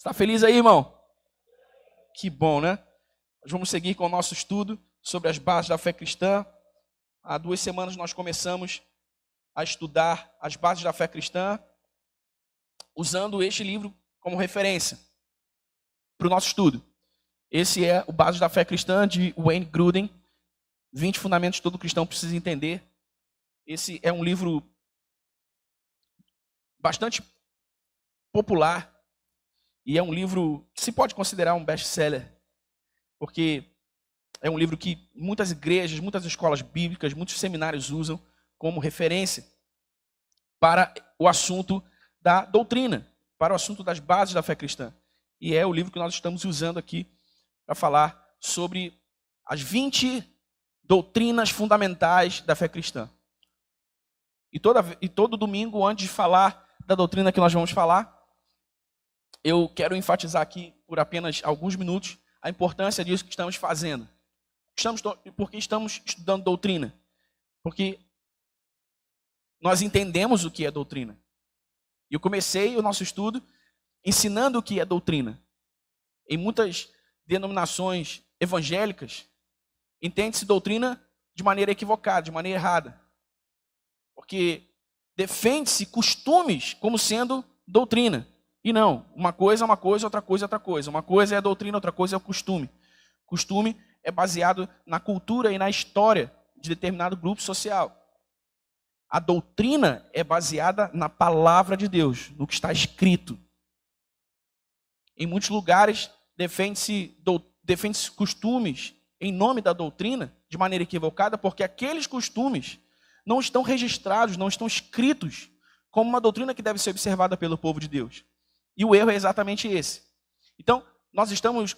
Está feliz aí, irmão? Que bom, né? Nós vamos seguir com o nosso estudo sobre as bases da fé cristã. Há 2 semanas nós começamos a estudar as bases da fé cristã, usando este livro como referência para o nosso estudo. Esse é o Bases da Fé Cristã, de Wayne Grudem. 20 fundamentos que todo cristão precisa entender. Esse é um livro bastante popular e é um livro que se pode considerar um best-seller, porque é um livro que muitas igrejas, muitas escolas bíblicas, muitos seminários usam como referência para o assunto da doutrina, para o assunto das bases da fé cristã. E é o livro que nós estamos usando aqui para falar sobre as 20 doutrinas fundamentais da fé cristã. E todo domingo, antes de falar da doutrina que nós vamos falar, eu quero enfatizar aqui, por apenas alguns minutos, a importância disso que estamos fazendo. Porque estamos estudando doutrina? Porque nós entendemos o que é doutrina. E eu comecei o nosso estudo ensinando o que é doutrina. Em muitas denominações evangélicas, entende-se doutrina de maneira equivocada, de maneira errada. Porque defende-se costumes como sendo doutrina. E não, uma coisa é uma coisa, outra coisa é outra coisa. Uma coisa é a doutrina, outra coisa é o costume. Costume é baseado na cultura e na história de determinado grupo social. A doutrina é baseada na palavra de Deus, no que está escrito. Em muitos lugares, defende-se costumes em nome da doutrina de maneira equivocada, porque aqueles costumes não estão registrados, não estão escritos como uma doutrina que deve ser observada pelo povo de Deus. E o erro é exatamente esse. Então,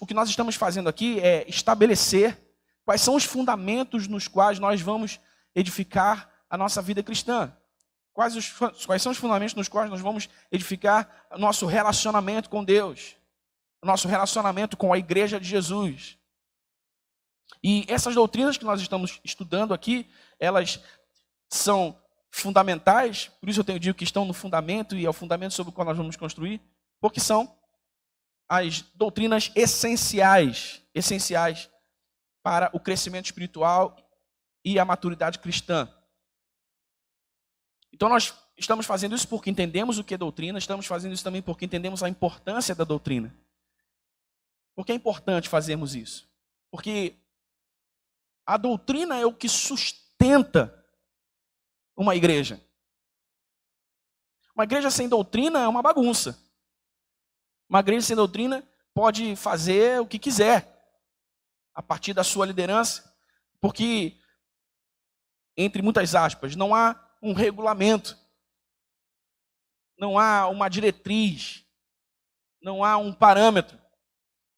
o que nós estamos fazendo aqui é estabelecer quais são os fundamentos nos quais nós vamos edificar a nossa vida cristã. Quais são os fundamentos nos quais nós vamos edificar o nosso relacionamento com Deus, o nosso relacionamento com a igreja de Jesus. E essas doutrinas que nós estamos estudando aqui, elas são fundamentais, por isso eu digo que estão no fundamento, e é o fundamento sobre o qual nós vamos construir, porque são as doutrinas essenciais para o crescimento espiritual e a maturidade cristã. Então nós estamos fazendo isso porque entendemos o que é doutrina, estamos fazendo isso também porque entendemos a importância da doutrina. Por que é importante fazermos isso? Porque a doutrina é o que sustenta uma igreja. Uma igreja sem doutrina é uma bagunça. Uma igreja sem doutrina pode fazer o que quiser a partir da sua liderança, porque, entre muitas aspas, não há um regulamento, não há uma diretriz, não há um parâmetro.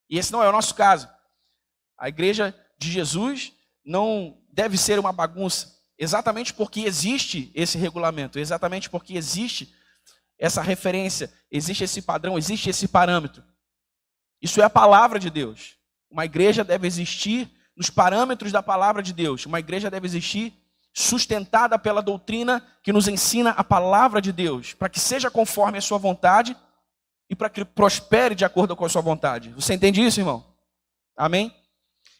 E esse não é o nosso caso. A igreja de Jesus não deve ser uma bagunça, exatamente porque existe esse regulamento, exatamente porque existe essa referência, existe esse padrão, existe esse parâmetro. Isso é a palavra de Deus. Uma igreja deve existir nos parâmetros da palavra de Deus. Uma igreja deve existir sustentada pela doutrina que nos ensina a palavra de Deus, para que seja conforme a sua vontade e para que prospere de acordo com a sua vontade. Você entende isso, irmão? Amém?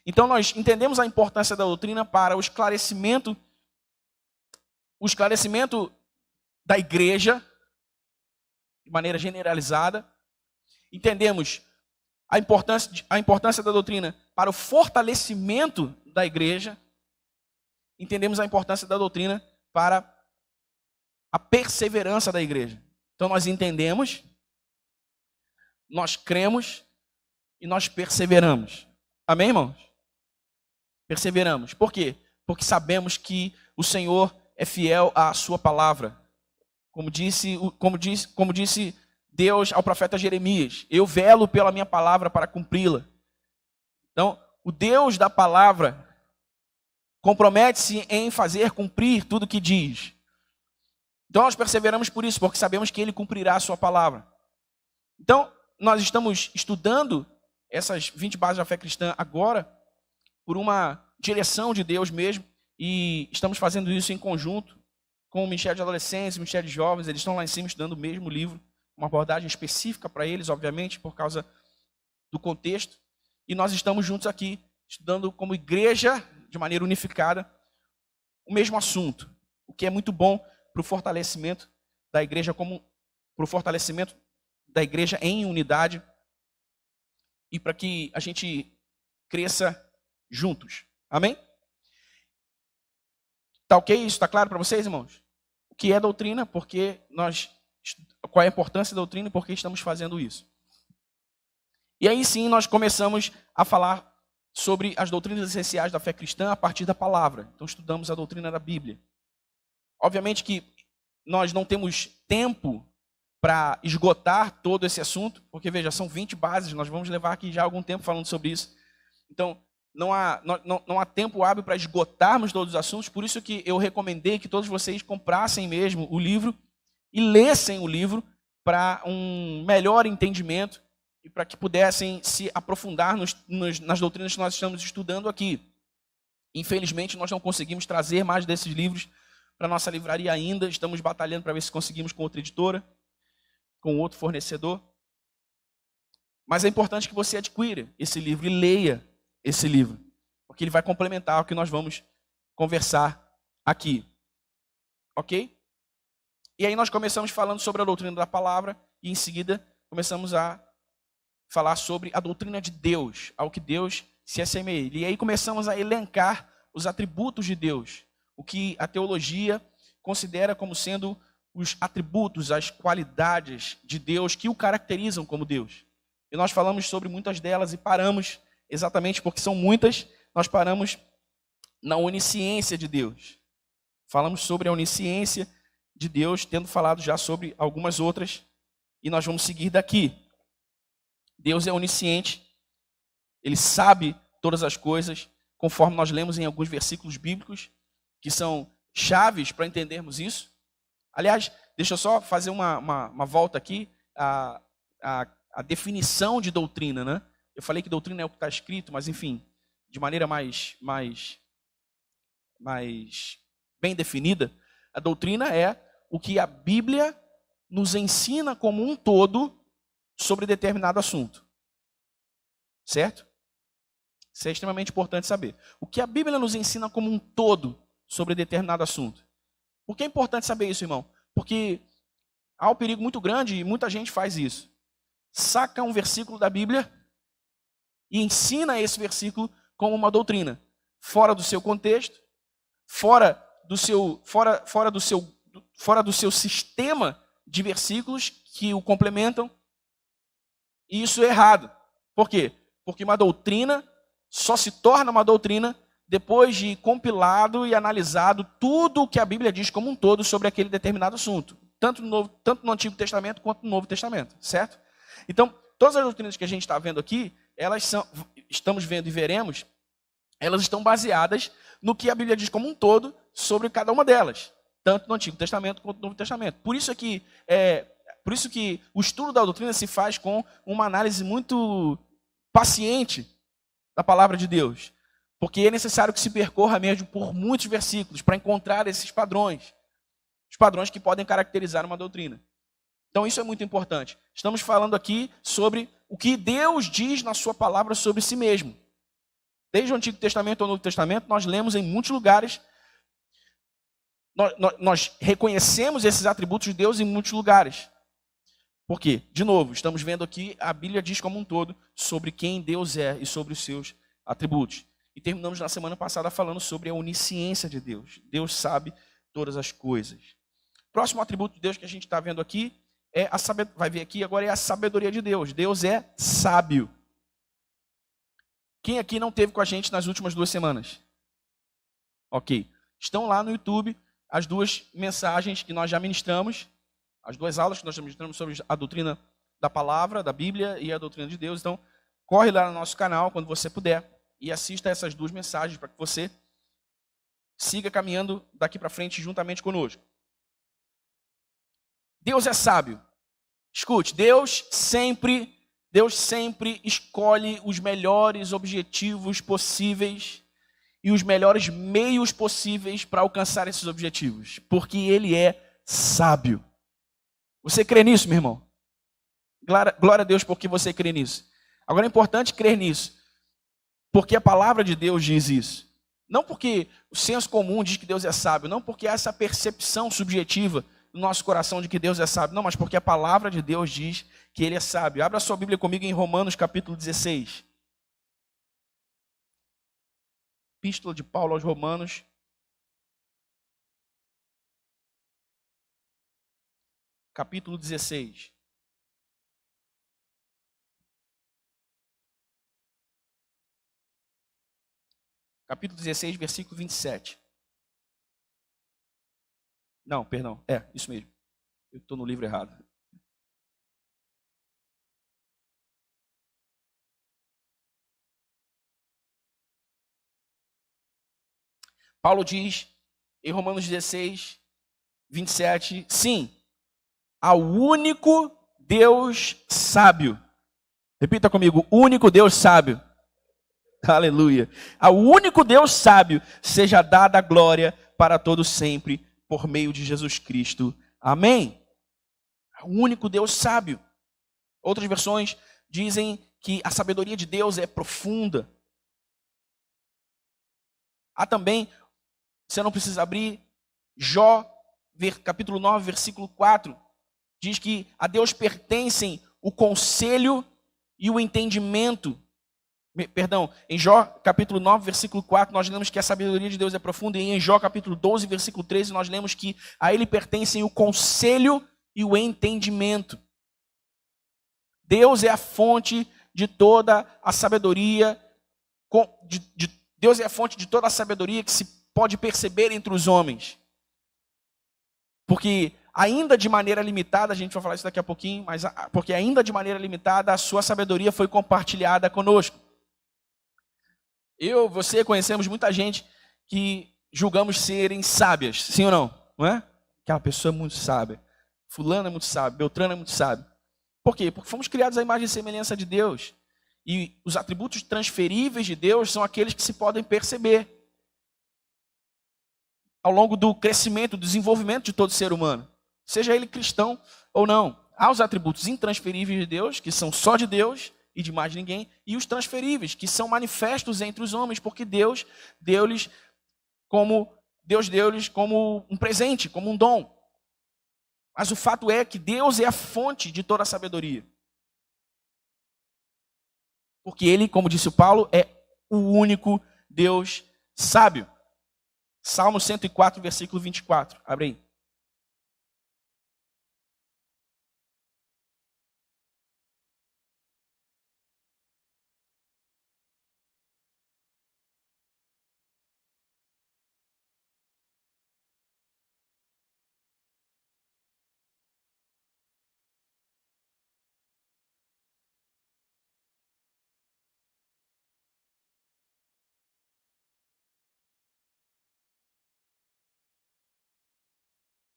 Então nós entendemos a importância da doutrina para o esclarecimento da igreja, de maneira generalizada. Entendemos a importância da doutrina para o fortalecimento da igreja. Entendemos a importância da doutrina para a perseverança da igreja. Então nós entendemos, nós cremos e nós perseveramos. Amém, irmãos? Perseveramos. Por quê? Porque sabemos que o Senhor é fiel à sua palavra. Como disse Deus ao profeta Jeremias, eu velo pela minha palavra para cumpri-la. Então, o Deus da palavra compromete-se em fazer cumprir tudo o que diz. Então, nós perseveramos por isso, porque sabemos que Ele cumprirá a sua palavra. Então, nós estamos estudando essas 20 bases da fé cristã agora, por uma direção de Deus mesmo, e estamos fazendo isso em conjunto com o Ministério de Adolescentes, o Ministério de Jovens. Eles estão lá em cima estudando o mesmo livro, uma abordagem específica para eles, obviamente, por causa do contexto. E nós estamos juntos aqui, estudando como igreja, de maneira unificada, o mesmo assunto. O que é muito bom para o fortalecimento da igreja para o fortalecimento da igreja em unidade e para que a gente cresça juntos. Amém? Tá ok? Isso está claro para vocês, irmãos? O que é doutrina, qual é a importância da doutrina e por que estamos fazendo isso. E aí sim nós começamos a falar sobre as doutrinas essenciais da fé cristã a partir da palavra. Então estudamos a doutrina da Bíblia. Obviamente que nós não temos tempo para esgotar todo esse assunto, porque veja, são 20 bases, nós vamos levar aqui já algum tempo falando sobre isso. Então, não há tempo hábil para esgotarmos todos os assuntos, por isso que eu recomendei que todos vocês comprassem mesmo o livro e lessem o livro para um melhor entendimento e para que pudessem se aprofundar nas doutrinas que nós estamos estudando aqui. Infelizmente, nós não conseguimos trazer mais desses livros para a nossa livraria ainda, estamos batalhando para ver se conseguimos com outra editora, com outro fornecedor. Mas é importante que você adquira esse livro e leia esse livro, porque ele vai complementar o que nós vamos conversar aqui. Ok? E aí nós começamos falando sobre a doutrina da palavra e em seguida começamos a falar sobre a doutrina de Deus, ao que Deus se assemelha. E aí começamos a elencar os atributos de Deus, o que a teologia considera como sendo os atributos, as qualidades de Deus que o caracterizam como Deus. E nós falamos sobre muitas delas e paramos, exatamente porque são muitas, nós paramos na onisciência de Deus. Falamos sobre a onisciência de Deus, tendo falado já sobre algumas outras, e nós vamos seguir daqui. Deus é onisciente, Ele sabe todas as coisas, conforme nós lemos em alguns versículos bíblicos, que são chaves para entendermos isso. Aliás, deixa eu só fazer uma volta aqui, a definição de doutrina, né? Eu falei que doutrina é o que está escrito, mas enfim, de maneira mais bem definida, a doutrina é o que a Bíblia nos ensina como um todo sobre determinado assunto. Certo? Isso é extremamente importante saber. O que a Bíblia nos ensina como um todo sobre determinado assunto. Por que é importante saber isso, irmão? Porque há um perigo muito grande e muita gente faz isso. Saca um versículo da Bíblia e ensina esse versículo como uma doutrina, fora do seu contexto, fora do seu sistema de versículos que o complementam. E isso é errado. Por quê? Porque uma doutrina só se torna uma doutrina depois de compilado e analisado tudo o que a Bíblia diz como um todo sobre aquele determinado assunto. Tanto no Antigo Testamento quanto no Novo Testamento. Certo? Então, todas as doutrinas que a gente está vendo aqui, estamos vendo e veremos, elas estão baseadas no que a Bíblia diz como um todo sobre cada uma delas. Tanto no Antigo Testamento quanto no Novo Testamento. Por isso que o estudo da doutrina se faz com uma análise muito paciente da palavra de Deus. Porque é necessário que se percorra mesmo por muitos versículos para encontrar esses padrões. Os padrões que podem caracterizar uma doutrina. Então isso é muito importante. Estamos falando aqui sobre o que Deus diz na sua palavra sobre si mesmo. Desde o Antigo Testamento ao Novo Testamento, nós lemos em muitos lugares, nós reconhecemos esses atributos de Deus em muitos lugares. Por quê? De novo, estamos vendo aqui, a Bíblia diz como um todo sobre quem Deus é e sobre os seus atributos. E terminamos na semana passada falando sobre a onisciência de Deus. Deus sabe todas as coisas. Próximo atributo de Deus que a gente está vendo aqui é vai ver aqui agora é a sabedoria de Deus. Deus é sábio. Quem aqui não esteve com a gente nas últimas 2 semanas? Ok. Estão lá no YouTube as 2 mensagens que nós já ministramos, as 2 aulas que nós já ministramos sobre a doutrina da palavra, da Bíblia e a doutrina de Deus. Então, corre lá no nosso canal quando você puder e assista essas 2 mensagens para que você siga caminhando daqui para frente juntamente conosco. Deus é sábio. Escute, Deus sempre escolhe os melhores objetivos possíveis e os melhores meios possíveis para alcançar esses objetivos, porque Ele é sábio. Você crê nisso, meu irmão? Glória a Deus porque você crê nisso. Agora é importante crer nisso, porque a palavra de Deus diz isso. Não porque o senso comum diz que Deus é sábio, não porque há essa percepção subjetiva no nosso coração de que Deus é sábio, não, mas porque a palavra de Deus diz que Ele é sábio. Abra sua Bíblia comigo em Romanos capítulo 16. Epístola de Paulo aos Romanos. Capítulo 16. Capítulo 16, versículo 27. Não, perdão. Isso mesmo. Eu estou no livro errado. Paulo diz em Romanos 16, 27, sim, ao único Deus sábio. Repita comigo, único Deus sábio. Aleluia. Ao único Deus sábio seja dada a glória para todos sempre, por meio de Jesus Cristo. Amém. Ao único Deus sábio. Outras versões dizem que a sabedoria de Deus é profunda. Há também, você não precisa abrir, Jó, capítulo 9, versículo 4, diz que a Deus pertencem o conselho e o entendimento. Perdão, em Jó, capítulo 9, versículo 4, nós lemos que a sabedoria de Deus é profunda, e em Jó, capítulo 12, versículo 13, nós lemos que a Ele pertencem o conselho e o entendimento. Deus é a fonte de toda a sabedoria, Deus é a fonte de toda a sabedoria que se pode perceber entre os homens. Porque ainda de maneira limitada, a gente vai falar isso daqui a pouquinho, mas porque ainda de maneira limitada a sua sabedoria foi compartilhada conosco. Você conhecemos muita gente que julgamos serem sábias, sim ou não? Não é? Aquela pessoa é muito sábia. Fulano é muito sábio, Beltrano é muito sábio. Por quê? Porque fomos criados à imagem e semelhança de Deus. E os atributos transferíveis de Deus são aqueles que se podem perceber ao longo do crescimento, do desenvolvimento de todo ser humano. Seja ele cristão ou não. Há os atributos intransferíveis de Deus, que são só de Deus e de mais ninguém, e os transferíveis, que são manifestos entre os homens, porque Deus deu-lhes como um presente, como um dom. Mas o fato é que Deus é a fonte de toda a sabedoria. Porque Ele, como disse o Paulo, é o único Deus sábio. Salmo 104, versículo 24. Abre aí.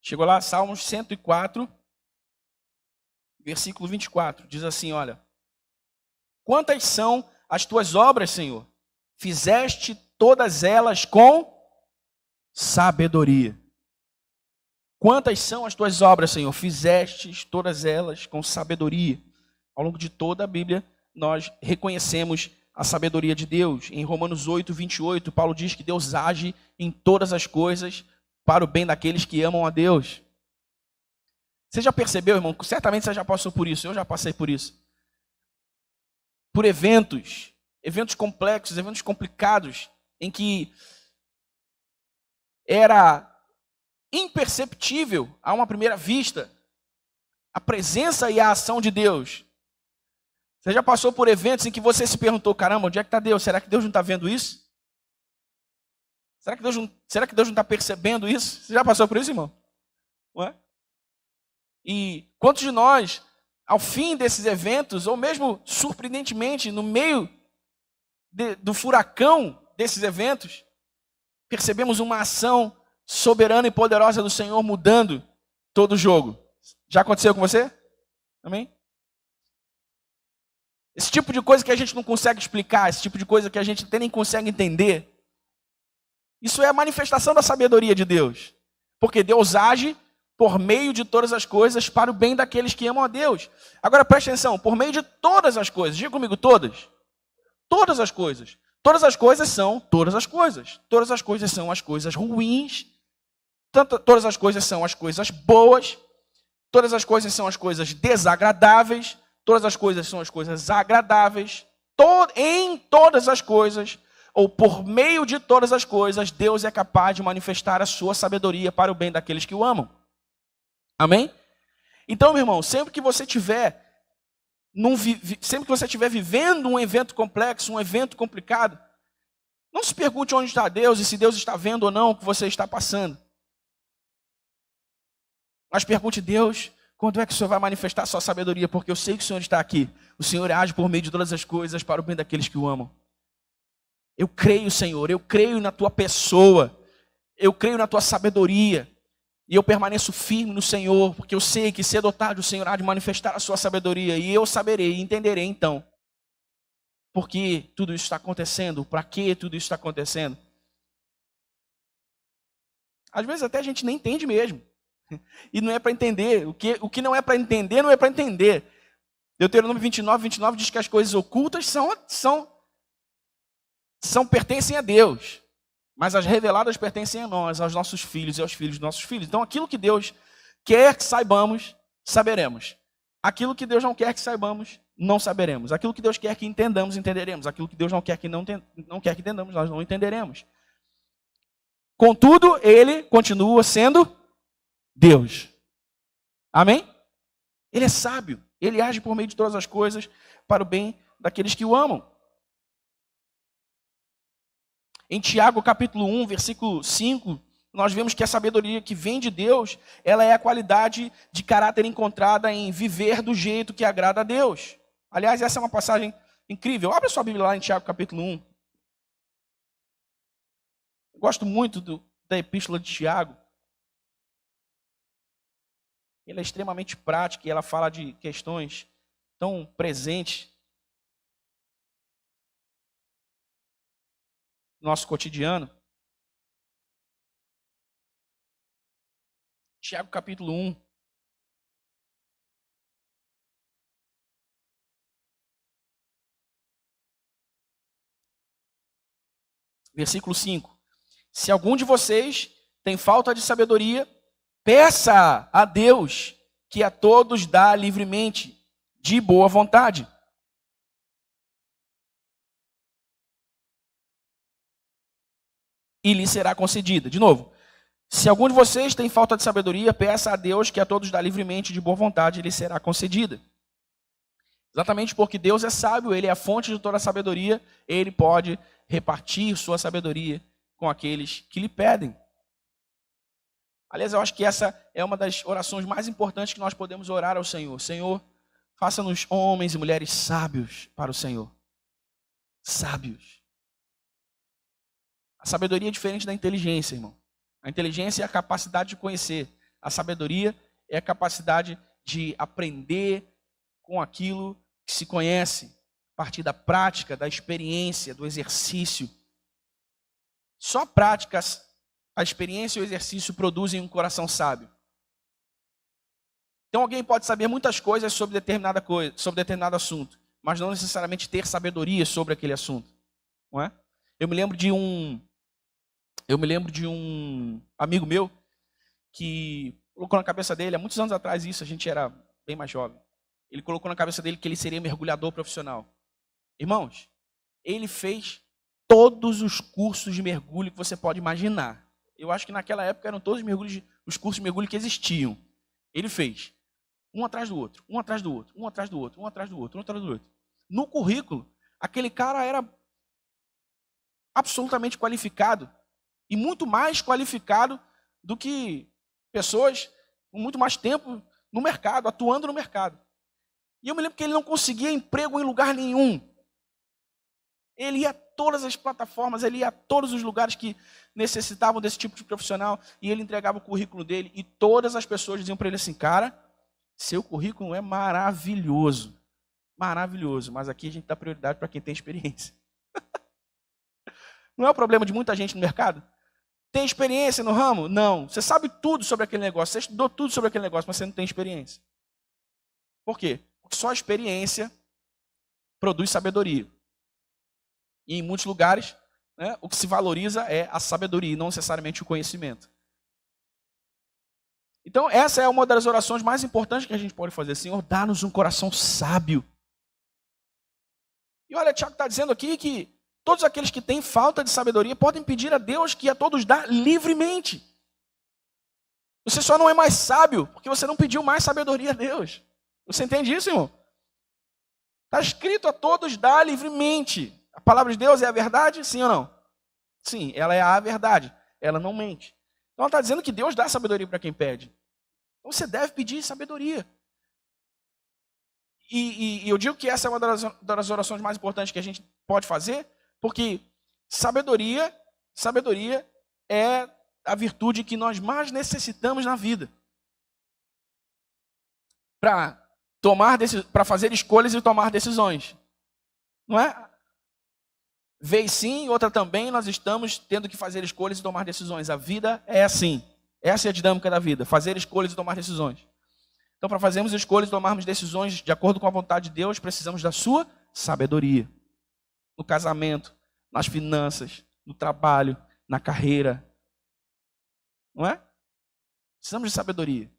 Chegou lá, Salmos 104, versículo 24. Diz assim, olha. Quantas são as tuas obras, Senhor? Fizeste todas elas com sabedoria. Quantas são as tuas obras, Senhor? Fizeste todas elas com sabedoria. Ao longo de toda a Bíblia, nós reconhecemos a sabedoria de Deus. Em Romanos 8, 28, Paulo diz que Deus age em todas as coisas para o bem daqueles que amam a Deus. Você já percebeu, irmão? Certamente você já passou por isso. Eu já passei por isso. Por eventos complexos, eventos complicados, em que era imperceptível, a uma primeira vista, a presença e a ação de Deus. Você já passou por eventos em que você se perguntou, caramba, onde é que está Deus? Será que Deus não está vendo isso? Será que Deus não está percebendo isso? Você já passou por isso, irmão? Não é? E quantos de nós, ao fim desses eventos, ou mesmo surpreendentemente, no meio do furacão desses eventos, percebemos uma ação soberana e poderosa do Senhor mudando todo o jogo? Já aconteceu com você? Amém? Esse tipo de coisa que a gente não consegue explicar, esse tipo de coisa que a gente até nem consegue entender, isso é a manifestação da sabedoria de Deus. Porque Deus age por meio de todas as coisas, para o bem daqueles que amam a Deus. Agora preste atenção, por meio de todas as coisas. Diga comigo, todas. Todas as coisas. Todas as coisas são todas as coisas. Todas as coisas são as coisas ruins. Todas as coisas são as coisas boas. Todas as coisas são as coisas desagradáveis. Todas as coisas são as coisas agradáveis. Em todas as coisas, ou por meio de todas as coisas, Deus é capaz de manifestar a sua sabedoria para o bem daqueles que o amam. Amém? Então, meu irmão, sempre que você estiver vivendo um evento complexo, um evento complicado, não se pergunte onde está Deus e se Deus está vendo ou não o que você está passando. Mas pergunte, Deus, quando é que o Senhor vai manifestar a sua sabedoria? Porque eu sei que o Senhor está aqui. O Senhor age por meio de todas as coisas para o bem daqueles que o amam. Eu creio, Senhor, eu creio na tua pessoa. Eu creio na tua sabedoria. E eu permaneço firme no Senhor, porque eu sei que cedo ou tarde o Senhor há de manifestar a sua sabedoria. E eu saberei e entenderei então por que tudo isso está acontecendo, para que tudo isso está acontecendo. Às vezes até a gente nem entende mesmo. E não é para entender. O que não é para entender, não é para entender. Deuteronômio 29 diz que as coisas ocultas pertencem a Deus. Mas as reveladas pertencem a nós, aos nossos filhos e aos filhos dos nossos filhos. Então aquilo que Deus quer que saibamos, saberemos. Aquilo que Deus não quer que saibamos, não saberemos. Aquilo que Deus quer que entendamos, entenderemos. Aquilo que Deus não quer que entendamos, nós não entenderemos. Contudo, Ele continua sendo Deus. Amém? Ele é sábio. Ele age por meio de todas as coisas para o bem daqueles que o amam. Em Tiago capítulo 1, versículo 5, nós vemos que a sabedoria que vem de Deus, ela é a qualidade de caráter encontrada em viver do jeito que agrada a Deus. Aliás, essa é uma passagem incrível. Abra sua Bíblia lá em Tiago capítulo 1. Eu gosto muito da epístola de Tiago. Ela é extremamente prática e ela fala de questões tão presentes no nosso cotidiano. Tiago capítulo 1. Versículo 5. Se algum de vocês tem falta de sabedoria, peça a Deus, que a todos dá livremente, de boa vontade. E lhe será concedida. De novo, se algum de vocês tem falta de sabedoria, peça a Deus, que a todos dá livremente, de boa vontade, e lhe será concedida. Exatamente porque Deus é sábio, Ele é a fonte de toda a sabedoria, Ele pode repartir sua sabedoria com aqueles que lhe pedem. Aliás, eu acho que essa é uma das orações mais importantes que nós podemos orar ao Senhor. Senhor, faça-nos homens e mulheres sábios para o Senhor. Sábios. A sabedoria é diferente da inteligência, irmão. A inteligência é a capacidade de conhecer. A sabedoria é a capacidade de aprender com aquilo que se conhece, a partir da prática, da experiência, do exercício. Só práticas, a experiência e o exercício produzem um coração sábio. Então alguém pode saber muitas coisas sobre determinada coisa, sobre determinado assunto, mas não necessariamente ter sabedoria sobre aquele assunto, não é? Eu me lembro de um amigo meu que colocou na cabeça dele, há muitos anos atrás isso, a gente era bem mais jovem. Ele colocou na cabeça dele que ele seria mergulhador profissional. Irmãos, ele fez todos os cursos de mergulho que você pode imaginar. Eu acho que naquela época eram todos os cursos de mergulho que existiam. Ele fez um atrás do outro, um atrás do outro, um atrás do outro, um atrás do outro, um atrás do outro. No currículo, aquele cara era absolutamente qualificado e muito mais qualificado do que pessoas com muito mais tempo no mercado, atuando no mercado. E eu me lembro que ele não conseguia emprego em lugar nenhum. Ele ia a todas as plataformas, ele ia a todos os lugares que necessitavam desse tipo de profissional e ele entregava o currículo dele e todas as pessoas diziam para ele assim, cara, seu currículo é maravilhoso, maravilhoso, mas aqui a gente dá prioridade para quem tem experiência. Não é o problema de muita gente no mercado? Tem experiência no ramo? Não. Você sabe tudo sobre aquele negócio, você estudou tudo sobre aquele negócio, mas você não tem experiência. Por quê? Porque só a experiência produz sabedoria. E em muitos lugares, né, o que se valoriza é a sabedoria e não necessariamente o conhecimento. Então, essa é uma das orações mais importantes que a gente pode fazer. Senhor, dá-nos um coração sábio. E olha, Tiago está dizendo aqui que todos aqueles que têm falta de sabedoria podem pedir a Deus que a todos dá livremente. Você só não é mais sábio porque você não pediu mais sabedoria a Deus. Você entende isso, irmão? Está escrito a todos dá livremente. A palavra de Deus é a verdade? Sim ou não? Sim, ela é a verdade. Ela não mente. Então ela está dizendo que Deus dá sabedoria para quem pede. Então você deve pedir sabedoria. E eu digo que essa é uma das orações mais importantes que a gente pode fazer, porque sabedoria é a virtude que nós mais necessitamos na vida. Para fazer escolhas e tomar decisões. Não é? Vez sim, outra também, nós estamos tendo que fazer escolhas e tomar decisões. A vida é assim. Essa é a dinâmica da vida, fazer escolhas e tomar decisões. Então, para fazermos escolhas e tomarmos decisões de acordo com a vontade de Deus, precisamos da sua sabedoria. No casamento, nas finanças, no trabalho, na carreira. Não é? Precisamos de sabedoria.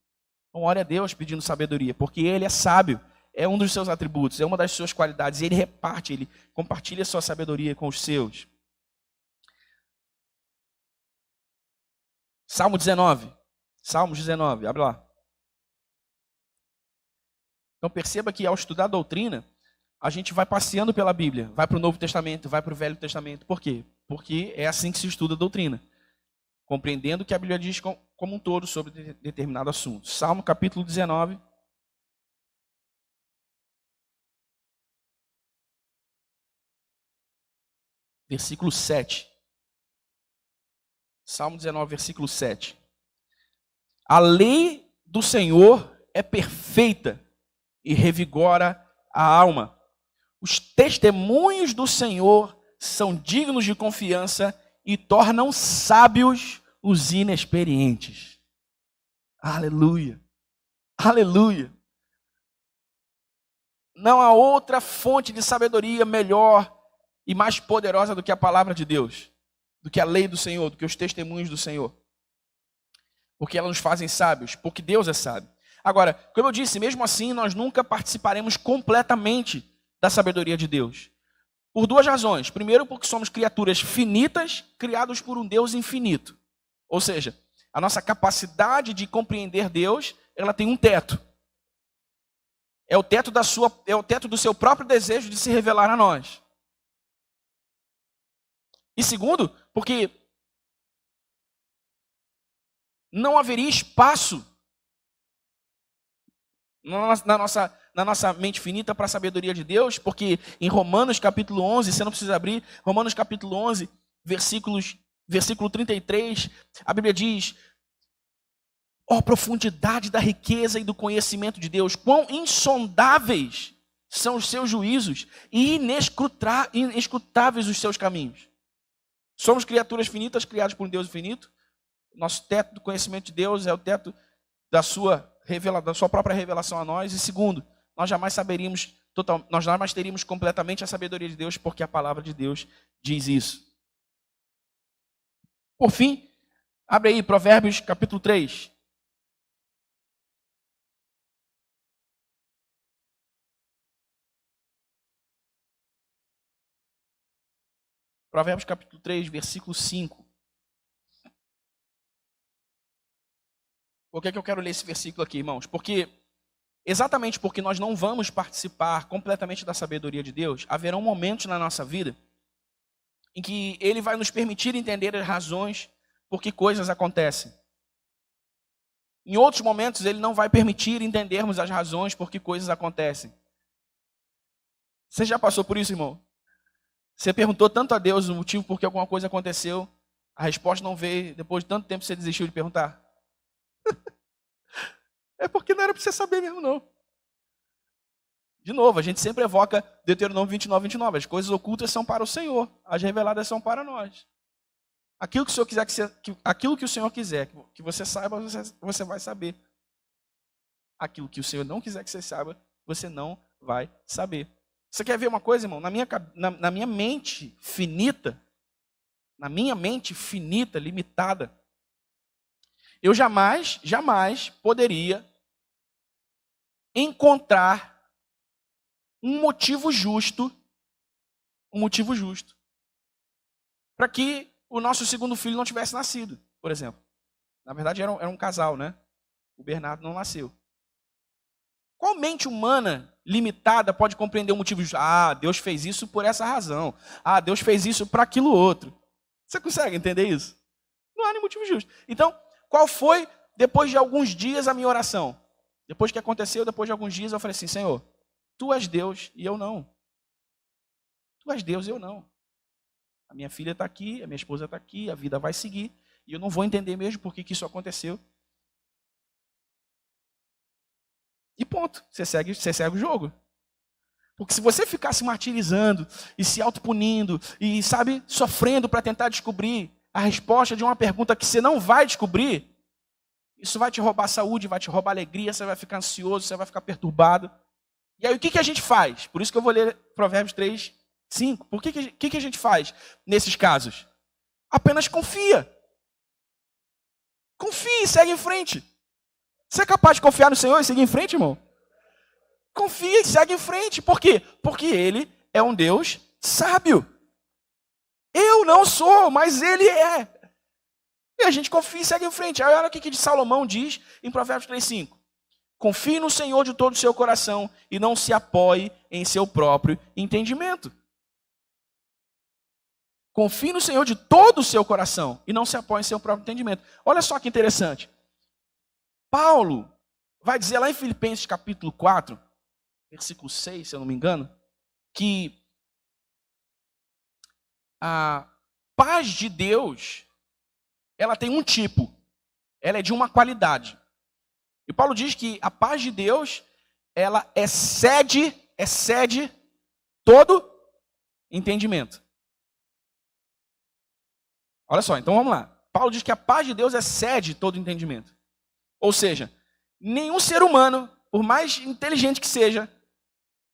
Então, ore a Deus pedindo sabedoria, porque Ele é sábio. É um dos seus atributos, é uma das suas qualidades. Ele reparte, Ele compartilha a sua sabedoria com os seus. Salmo 19. Salmos 19, abre lá. Então perceba que ao estudar a doutrina, a gente vai passeando pela Bíblia. Vai para o Novo Testamento, vai para o Velho Testamento. Por quê? Porque é assim que se estuda a doutrina. Compreendendo o que a Bíblia diz como um todo sobre determinado assunto. Salmo capítulo 19. Versículo 7. Salmo 19, versículo 7. A lei do Senhor é perfeita e revigora a alma. Os testemunhos do Senhor são dignos de confiança e tornam sábios os inexperientes. Aleluia. Aleluia. Não há outra fonte de sabedoria melhor e mais poderosa do que a palavra de Deus, do que a lei do Senhor, do que os testemunhos do Senhor. Porque elas nos fazem sábios, porque Deus é sábio. Agora, como eu disse, mesmo assim, nós nunca participaremos completamente da sabedoria de Deus. Por duas razões. Primeiro, porque somos criaturas finitas, criados por um Deus infinito. Ou seja, a nossa capacidade de compreender Deus, ela tem um teto. É o teto do seu próprio desejo de se revelar a nós. E segundo, porque não haveria espaço na nossa mente finita para a sabedoria de Deus, porque em Romanos capítulo 11, você não precisa abrir, Romanos capítulo 11, versículo 33, a Bíblia diz: ó profundidade da riqueza e do conhecimento de Deus, quão insondáveis são os seus juízos e inescrutáveis os seus caminhos. Somos criaturas finitas, criadas por um Deus infinito. Nosso teto do conhecimento de Deus é o teto da sua própria revelação a nós. E segundo, nós jamais teríamos completamente a sabedoria de Deus, porque a palavra de Deus diz isso. Por fim, abre aí Provérbios capítulo 3. Provérbios capítulo 3, versículo 5. Por que eu quero ler esse versículo aqui, irmãos? Exatamente porque nós não vamos participar completamente da sabedoria de Deus, haverão momentos na nossa vida em que Ele vai nos permitir entender as razões por que coisas acontecem. Em outros momentos, Ele não vai permitir entendermos as razões por que coisas acontecem. Você já passou por isso, irmão? Você perguntou tanto a Deus o motivo por que alguma coisa aconteceu, a resposta não veio, depois de tanto tempo você desistiu de perguntar? É porque não era para você saber mesmo, não. De novo, a gente sempre evoca Deuteronômio 29, 29. As coisas ocultas são para o Senhor, as reveladas são para nós. Aquilo que o Senhor quiser aquilo que o Senhor quiser que você saiba, você vai saber. Aquilo que o Senhor não quiser que você saiba, você não vai saber. Você quer ver uma coisa, irmão? Na minha mente finita, limitada, eu jamais poderia encontrar um motivo justo para que o nosso segundo filho não tivesse nascido, por exemplo. Na verdade, era um casal, né? O Bernardo não nasceu. Qual mente humana limitada pode compreender o motivo justo? Ah, Deus fez isso por essa razão. Ah, Deus fez isso para aquilo outro. Você consegue entender isso? Não há nenhum motivo justo. Então, qual foi, depois de alguns dias, a minha oração? Depois que aconteceu, depois de alguns dias, eu falei assim, Senhor, Tu és Deus e eu não. Tu és Deus e eu não. A minha filha está aqui, a minha esposa está aqui, a vida vai seguir, e eu não vou entender mesmo por que isso aconteceu. E ponto, você segue o jogo. Porque se você ficar se martirizando e se autopunindo e, sabe, sofrendo para tentar descobrir a resposta de uma pergunta que você não vai descobrir, isso vai te roubar a saúde, vai te roubar a alegria, você vai ficar ansioso, você vai ficar perturbado. E aí o que a gente faz? Por isso que eu vou ler Provérbios 3, 5. Por que a gente faz nesses casos? Apenas confia. Confie e segue em frente. Você é capaz de confiar no Senhor e seguir em frente, irmão? Confia e segue em frente. Por quê? Porque Ele é um Deus sábio. Eu não sou, mas Ele é. E a gente confia e segue em frente. Aí olha o que Salomão diz em Provérbios 3,5. Confie no Senhor de todo o seu coração e não se apoie em seu próprio entendimento. Confie no Senhor de todo o seu coração e não se apoie em seu próprio entendimento. Olha só que interessante. Paulo vai dizer lá em Filipenses capítulo 4, versículo 6, se eu não me engano, que a paz de Deus, ela tem um tipo, ela é de uma qualidade. E Paulo diz que a paz de Deus, ela excede todo entendimento. Olha só, então vamos lá. Paulo diz que a paz de Deus excede todo entendimento. Ou seja, nenhum ser humano, por mais inteligente que seja,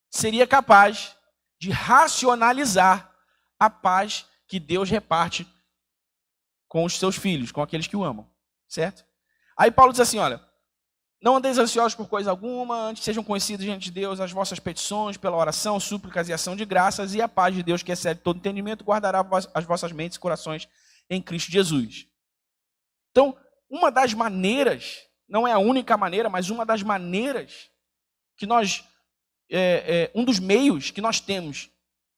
seria capaz de racionalizar a paz que Deus reparte com os seus filhos, com aqueles que o amam. Certo? Aí Paulo diz assim, olha, não andeis ansiosos por coisa alguma, antes sejam conhecidos diante de Deus as vossas petições, pela oração, súplicas e ação de graças, e a paz de Deus, que excede todo entendimento, guardará as vossas mentes e corações em Cristo Jesus. Então, uma das maneiras, não é a única maneira, mas uma das maneiras que nós, um dos meios que nós temos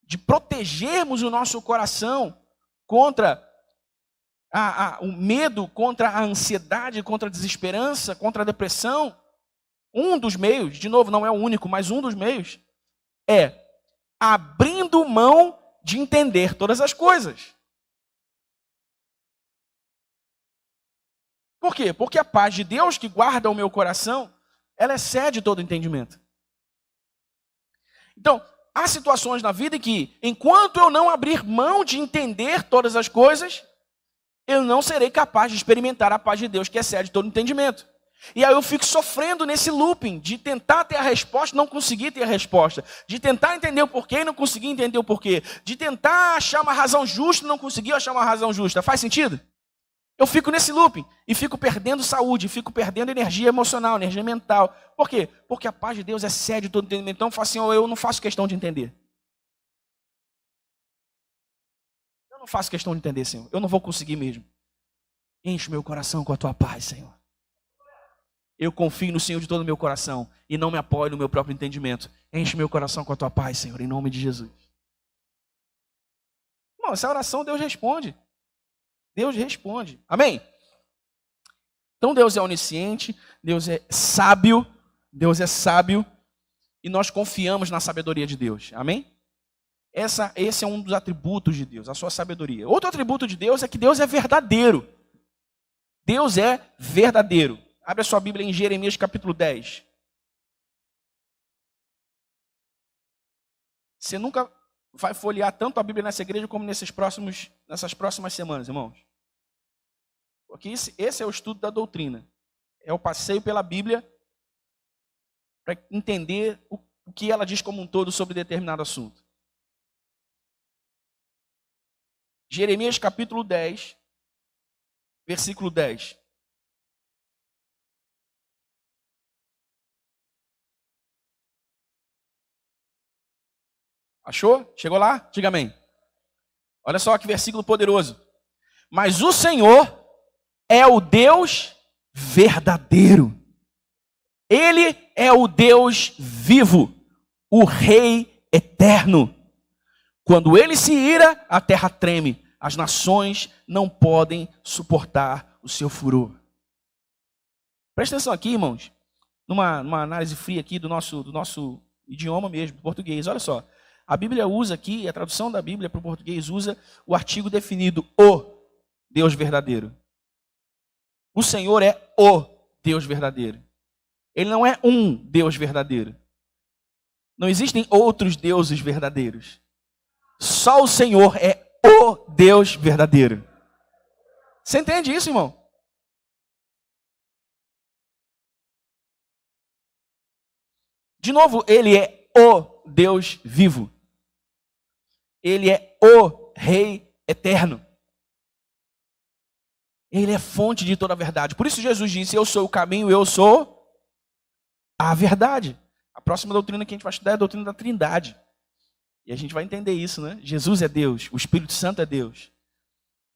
de protegermos o nosso coração contra o medo, contra a ansiedade, contra a desesperança, contra a depressão, um dos meios, de novo, não é o único, mas um dos meios, é abrindo mão de entender todas as coisas. Por quê? Porque a paz de Deus que guarda o meu coração, ela excede todo entendimento. Então, há situações na vida em que, enquanto eu não abrir mão de entender todas as coisas, eu não serei capaz de experimentar a paz de Deus que excede todo entendimento. E aí eu fico sofrendo nesse looping de tentar ter a resposta e não conseguir ter a resposta. De tentar entender o porquê e não conseguir entender o porquê. De tentar achar uma razão justa e não conseguir achar uma razão justa. Faz sentido? Eu fico nesse looping e fico perdendo saúde, fico perdendo energia emocional, energia mental. Por quê? Porque a paz de Deus excede todo entendimento. Então eu falo assim, eu não faço questão de entender. Eu não faço questão de entender, Senhor. Eu não vou conseguir mesmo. Enche meu coração com a tua paz, Senhor. Eu confio no Senhor de todo o meu coração e não me apoio no meu próprio entendimento. Enche meu coração com a tua paz, Senhor, em nome de Jesus. Irmão, essa oração Deus responde. Deus responde. Amém? Então Deus é onisciente, Deus é sábio e nós confiamos na sabedoria de Deus. Amém? Esse é um dos atributos de Deus, a sua sabedoria. Outro atributo de Deus é que Deus é verdadeiro. Deus é verdadeiro. Abre a sua Bíblia em Jeremias capítulo 10. Você nunca vai folhear tanto a Bíblia nessa igreja como nessas próximas semanas, irmãos. Porque esse é o estudo da doutrina. É o passeio pela Bíblia para entender o que ela diz como um todo sobre determinado assunto. Jeremias capítulo 10, versículo 10. Achou? Chegou lá? Diga amém. Olha só que versículo poderoso. Mas o Senhor é o Deus verdadeiro. Ele é o Deus vivo, o Rei eterno. Quando ele se ira, a terra treme. As nações não podem suportar o seu furor. Presta atenção aqui, irmãos, numa análise fria aqui do nosso idioma mesmo, português. Olha só, a Bíblia usa aqui, a tradução da Bíblia para o português usa o artigo definido, o Deus verdadeiro. O Senhor é o Deus verdadeiro. Ele não é um Deus verdadeiro. Não existem outros deuses verdadeiros. Só o Senhor é o Deus verdadeiro. Você entende isso, irmão? De novo, ele é o Deus vivo. Ele é o Rei eterno. Ele é fonte de toda a verdade. Por isso Jesus disse, eu sou o caminho, eu sou a verdade. A próxima doutrina que a gente vai estudar é a doutrina da Trindade. E a gente vai entender isso, né? Jesus é Deus, o Espírito Santo é Deus.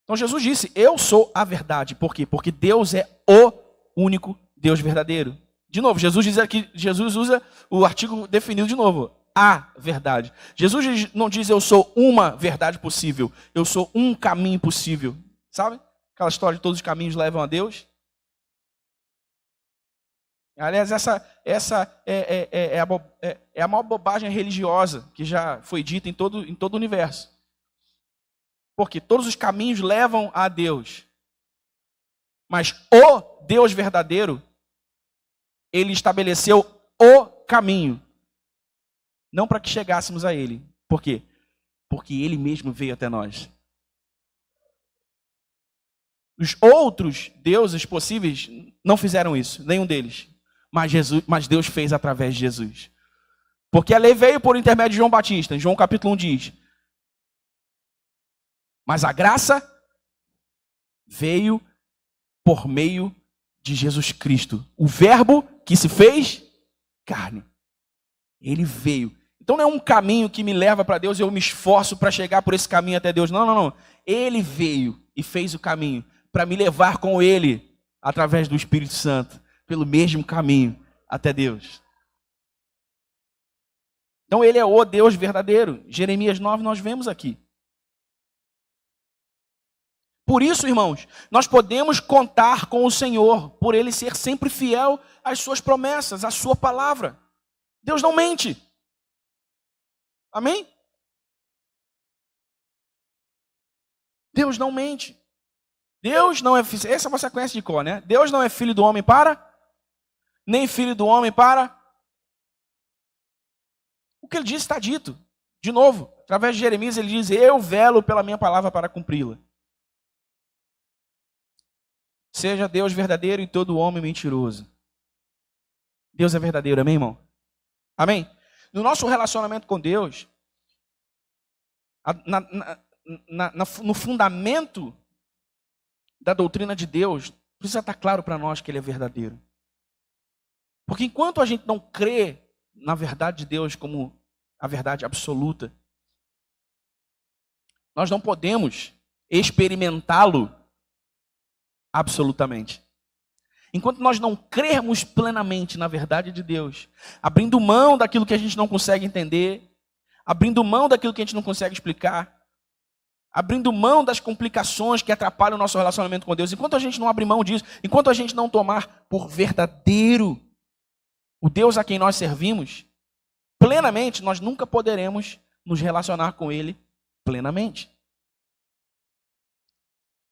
Então Jesus disse, eu sou a verdade. Por quê? Porque Deus é o único Deus verdadeiro. De novo, Jesus usa o artigo definido de novo, a verdade. Jesus não diz eu sou uma verdade possível, eu sou um caminho possível. Sabe? Aquela história de todos os caminhos levam a Deus. Aliás, essa é a maior bobagem religiosa que já foi dita em todo o universo. Porque todos os caminhos levam a Deus. Mas o Deus verdadeiro, ele estabeleceu o caminho. Não para que chegássemos a ele. Por quê? Porque ele mesmo veio até nós. Os outros deuses possíveis não fizeram isso, nenhum deles. Mas Deus fez através de Jesus. Porque a lei veio por intermédio de João Batista. Em João capítulo 1 diz, mas a graça veio por meio de Jesus Cristo. O verbo que se fez carne. Ele veio. Então não é um caminho que me leva para Deus e eu me esforço para chegar por esse caminho até Deus. Não. Ele veio e fez o caminho para me levar com ele, através do Espírito Santo, pelo mesmo caminho até Deus. Então ele é o Deus verdadeiro. Jeremias 9 nós vemos aqui. Por isso, irmãos, nós podemos contar com o Senhor, por ele ser sempre fiel às suas promessas, à sua palavra. Deus não mente. Amém? Deus não mente. Deus não é filho, essa você conhece de cor, né? Deus não é filho do homem nem filho do homem para. O que ele diz está dito. De novo, através de Jeremias ele diz, eu velo pela minha palavra para cumpri-la. Seja Deus verdadeiro e todo homem mentiroso. Deus é verdadeiro, amém, irmão? Amém? No nosso relacionamento com Deus, no fundamento da doutrina de Deus, precisa estar claro para nós que ele é verdadeiro. Porque enquanto a gente não crê na verdade de Deus como a verdade absoluta, nós não podemos experimentá-lo absolutamente. Enquanto nós não crermos plenamente na verdade de Deus, abrindo mão daquilo que a gente não consegue entender, abrindo mão daquilo que a gente não consegue explicar, abrindo mão das complicações que atrapalham o nosso relacionamento com Deus, enquanto a gente não abrir mão disso, enquanto a gente não tomar por verdadeiro o Deus a quem nós servimos, plenamente, nós nunca poderemos nos relacionar com Ele plenamente.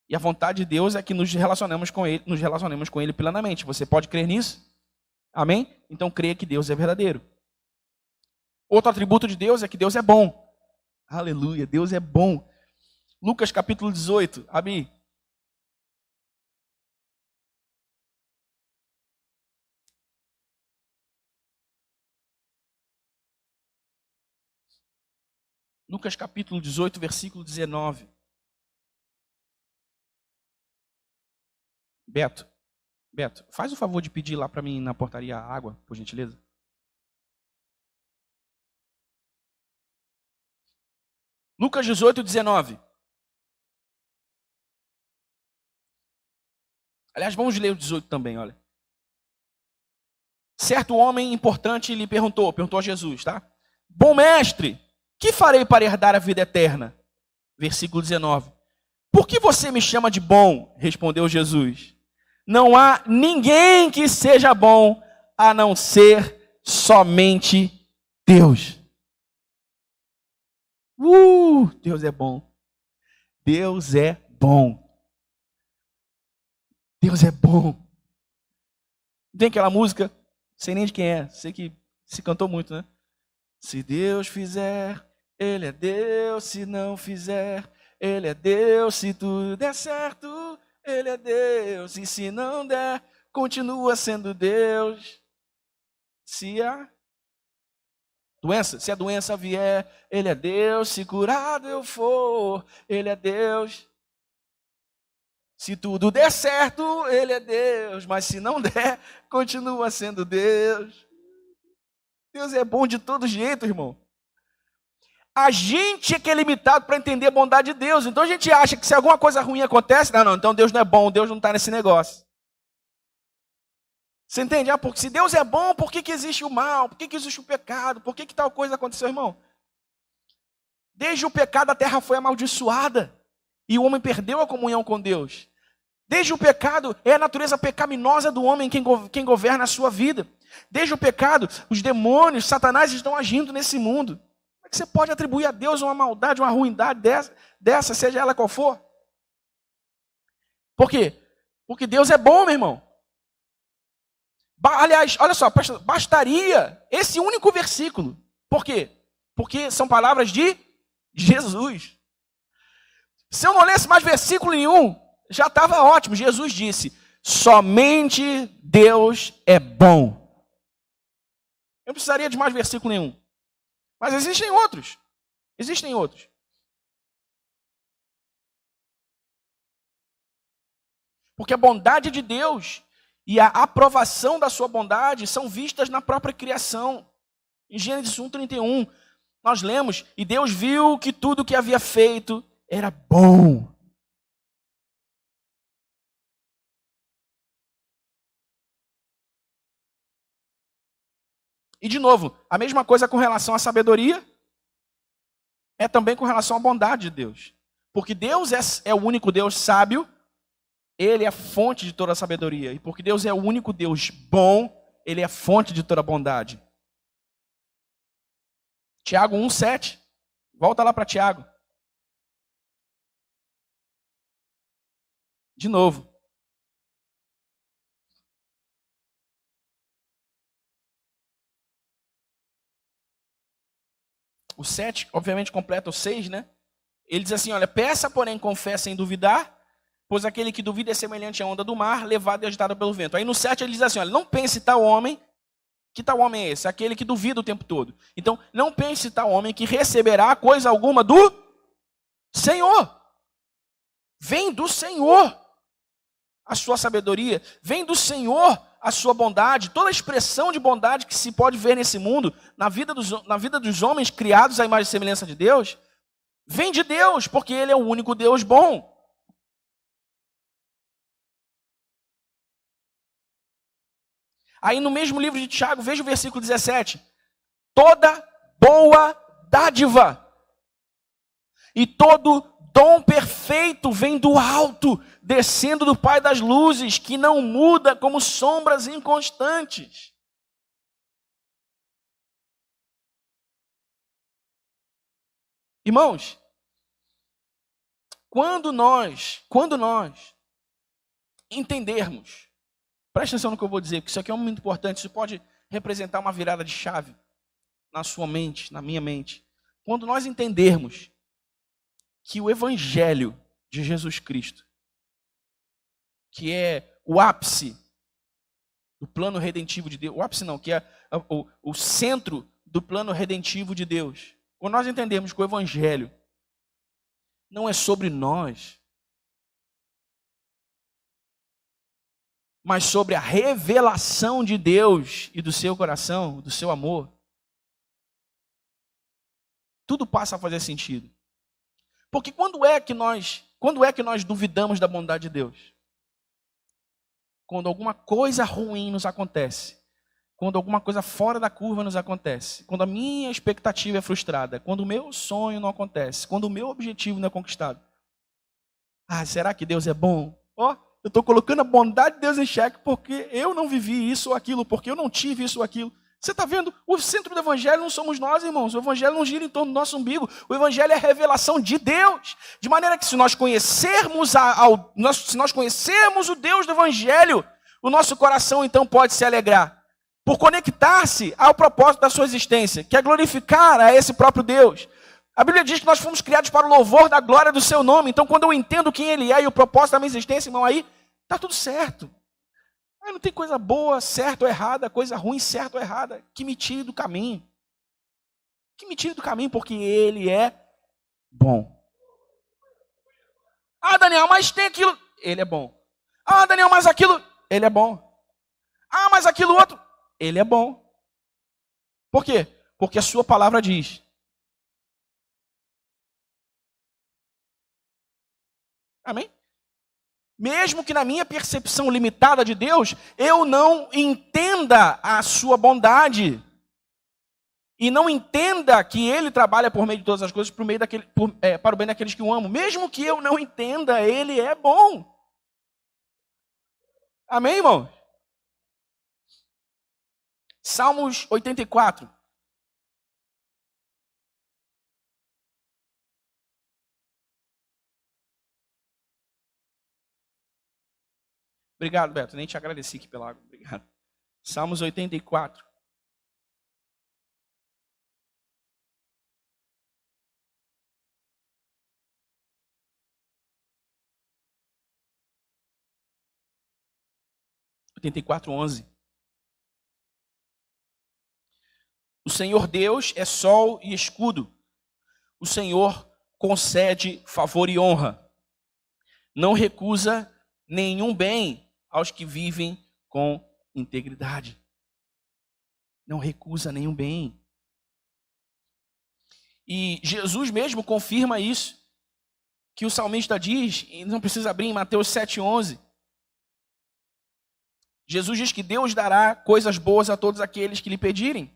E a vontade de Deus é que nos relacionemos com Ele plenamente. Você pode crer nisso? Amém? Então creia que Deus é verdadeiro. Outro atributo de Deus é que Deus é bom. Aleluia, Deus é bom. Lucas capítulo 18, abre. Lucas capítulo 18, versículo 19. Beto, faz o favor de pedir lá para mim na portaria água, por gentileza. Lucas 18, 19. Aliás, vamos ler o 18 também, olha. Certo homem importante lhe perguntou a Jesus, tá? Bom mestre, que farei para herdar a vida eterna? Versículo 19. Por que você me chama de bom? Respondeu Jesus. Não há ninguém que seja bom a não ser somente Deus. Deus é bom. Deus é bom. Deus é bom. Tem aquela música, sei nem de quem é, sei que se cantou muito, né? Se Deus fizer, Ele é Deus. Se não fizer, Ele é Deus. Se tudo der certo, Ele é Deus. E se não der, continua sendo Deus. Se a doença vier, Ele é Deus. Se curado eu for, Ele é Deus. Se tudo der certo, Ele é Deus. Mas se não der, continua sendo Deus. Deus é bom de todo jeito, irmão. A gente é que é limitado para entender a bondade de Deus. Então a gente acha que se alguma coisa ruim acontece, não, então Deus não é bom, Deus não está nesse negócio. Você entende? Porque se Deus é bom, por que existe o mal? Por que existe o pecado? Por que tal coisa aconteceu, irmão? Desde o pecado a terra foi amaldiçoada. E o homem perdeu a comunhão com Deus. Desde o pecado, é a natureza pecaminosa do homem quem governa a sua vida. Desde o pecado, os demônios, Satanás estão agindo nesse mundo. Como é que você pode atribuir a Deus uma maldade, uma ruindade dessa, seja ela qual for? Por quê? Porque Deus é bom, meu irmão. Aliás, olha só, bastaria esse único versículo. Por quê? Porque são palavras de Jesus. Se eu não lesse mais versículo nenhum, já estava ótimo. Jesus disse, somente Deus é bom. Eu não precisaria de mais versículo nenhum. Mas existem outros. Existem outros. Porque a bondade de Deus e a aprovação da sua bondade são vistas na própria criação. Em Gênesis 1:31, nós lemos, e Deus viu que tudo que havia feito era bom. E de novo, a mesma coisa com relação à sabedoria, é também com relação à bondade de Deus. Porque Deus é o único Deus sábio, Ele é a fonte de toda a sabedoria. E porque Deus é o único Deus bom, Ele é a fonte de toda a bondade. Tiago 1:7. Volta lá para Tiago. De novo. O 7, obviamente, completa o 6, né? Ele diz assim, olha, peça, porém, confessa sem duvidar, pois aquele que duvida é semelhante à onda do mar, levado e agitado pelo vento. Aí no 7 ele diz assim, olha, não pense tal homem, que tal homem é esse? Aquele que duvida o tempo todo. Então, não pense tal homem que receberá coisa alguma do Senhor. Vem do Senhor a sua sabedoria, vem do Senhor a sua bondade, toda a expressão de bondade que se pode ver nesse mundo, na vida dos homens criados à imagem e semelhança de Deus, vem de Deus, porque Ele é o único Deus bom. Aí no mesmo livro de Tiago, veja o versículo 17. Toda boa dádiva e todo dom perfeito vem do alto, descendo do Pai das luzes, que não muda como sombras inconstantes. Irmãos, quando nós entendermos, presta atenção no que eu vou dizer, porque isso aqui é muito importante, isso pode representar uma virada de chave na sua mente, na minha mente. Quando nós entendermos que o Evangelho de Jesus Cristo, que é o ápice do plano redentivo de Deus, o ápice não, que é o centro do plano redentivo de Deus, Quando nós entendemos que o Evangelho não é sobre nós, mas sobre a revelação de Deus e do seu coração, do seu amor, tudo passa a fazer sentido. Porque quando é que nós duvidamos da bondade de Deus? Quando alguma coisa ruim nos acontece. Quando alguma coisa fora da curva nos acontece. Quando a minha expectativa é frustrada. Quando o meu sonho não acontece. Quando o meu objetivo não é conquistado. Ah, será que Deus é bom? Eu estou colocando a bondade de Deus em xeque porque eu não vivi isso ou aquilo, porque eu não tive isso ou aquilo. Você está vendo? O centro do Evangelho não somos nós, irmãos. O Evangelho não gira em torno do nosso umbigo. O Evangelho é a revelação de Deus. De maneira que se nós conhecermos o Deus do Evangelho, o nosso coração então pode se alegrar. Por conectar-se ao propósito da sua existência, que é glorificar a esse próprio Deus. A Bíblia diz que nós fomos criados para o louvor da glória do seu nome. Então quando eu entendo quem Ele é e o propósito da minha existência, irmão, aí está tudo certo. Aí não tem coisa boa, certa ou errada, coisa ruim, certa ou errada, que me tire do caminho. Que me tire do caminho, porque Ele é bom. Ah, Daniel, mas tem aquilo. Ele é bom. Ah, Daniel, mas aquilo. Ele é bom. Ah, mas aquilo outro. Ele é bom. Por quê? Porque a sua palavra diz. Amém? Mesmo que na minha percepção limitada de Deus, eu não entenda a sua bondade. E não entenda que Ele trabalha por meio de todas as coisas para o bem daqueles que o amam. Mesmo que eu não entenda, Ele é bom. Amém, irmão? Salmos 84. Obrigado, Beto. Nem te agradeci aqui pela água. Obrigado. Salmos 84. (84, 11). O Senhor Deus é sol e escudo. O Senhor concede favor e honra. Não recusa nenhum bem aos que vivem com integridade. Não recusa nenhum bem. E Jesus mesmo confirma isso. Que o salmista diz, e não precisa abrir em Mateus 7,11. Jesus diz que Deus dará coisas boas a todos aqueles que lhe pedirem.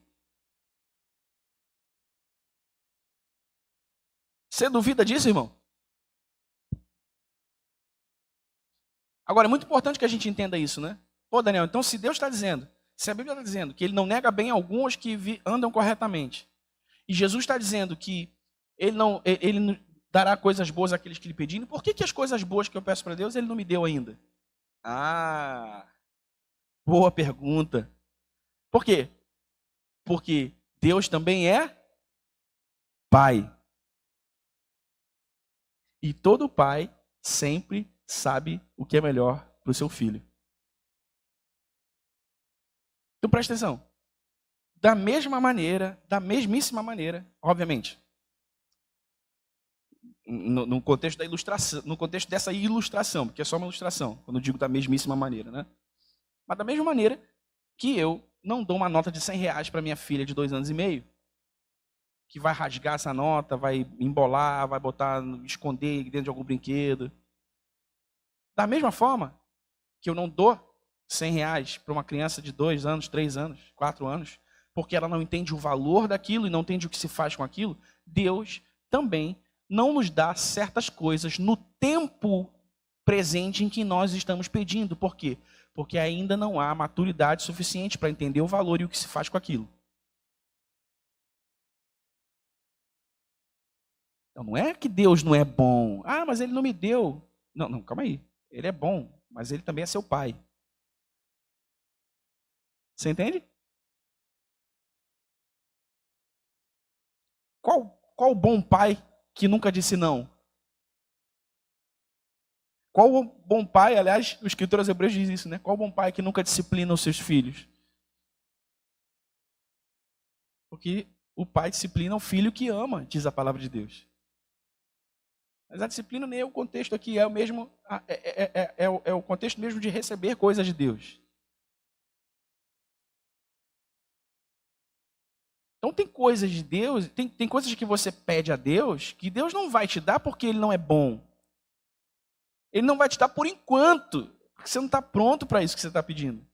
Você duvida disso, irmão? Agora, é muito importante que a gente entenda isso, né? Pô, Daniel, então se Deus está dizendo, se a Bíblia está dizendo que Ele não nega bem alguns que andam corretamente, e Jesus está dizendo que Ele dará coisas boas àqueles que lhe pedirem, por que as coisas boas que eu peço para Deus Ele não me deu ainda? Ah, boa pergunta. Por quê? Porque Deus também é Pai. E todo pai sempre sabe o que é melhor para o seu filho. Então presta atenção. Da mesmíssima maneira, obviamente, no contexto da ilustração, no contexto dessa ilustração, porque é só uma ilustração, quando eu digo da mesmíssima maneira, né? Mas da mesma maneira que eu não dou uma nota de R$100 para minha filha de 2 anos e meio, que vai rasgar essa nota, vai embolar, vai botar, esconder dentro de algum brinquedo. Da mesma forma que eu não dou R$100 para uma criança de 2 anos, 3 anos, 4 anos, porque ela não entende o valor daquilo e não entende o que se faz com aquilo, Deus também não nos dá certas coisas no tempo presente em que nós estamos pedindo. Por quê? Porque ainda não há maturidade suficiente para entender o valor e o que se faz com aquilo. Então não é que Deus não é bom. Ah, mas Ele não me deu. Não, calma aí. Ele é bom, mas Ele também é seu pai. Você entende? Qual bom pai que nunca disse não? Qual o bom pai, aliás, o escritor aos Hebreus diz isso, né? Qual o bom pai que nunca disciplina os seus filhos? Porque O pai disciplina o filho que ama, diz a palavra de Deus. Mas a disciplina nem é o contexto aqui, é o mesmo, é o contexto mesmo de receber coisas de Deus. Então tem coisas de Deus, tem coisas que você pede a Deus, que Deus não vai te dar porque Ele não é bom. Ele não vai te dar por enquanto, porque você não está pronto para isso que você está pedindo.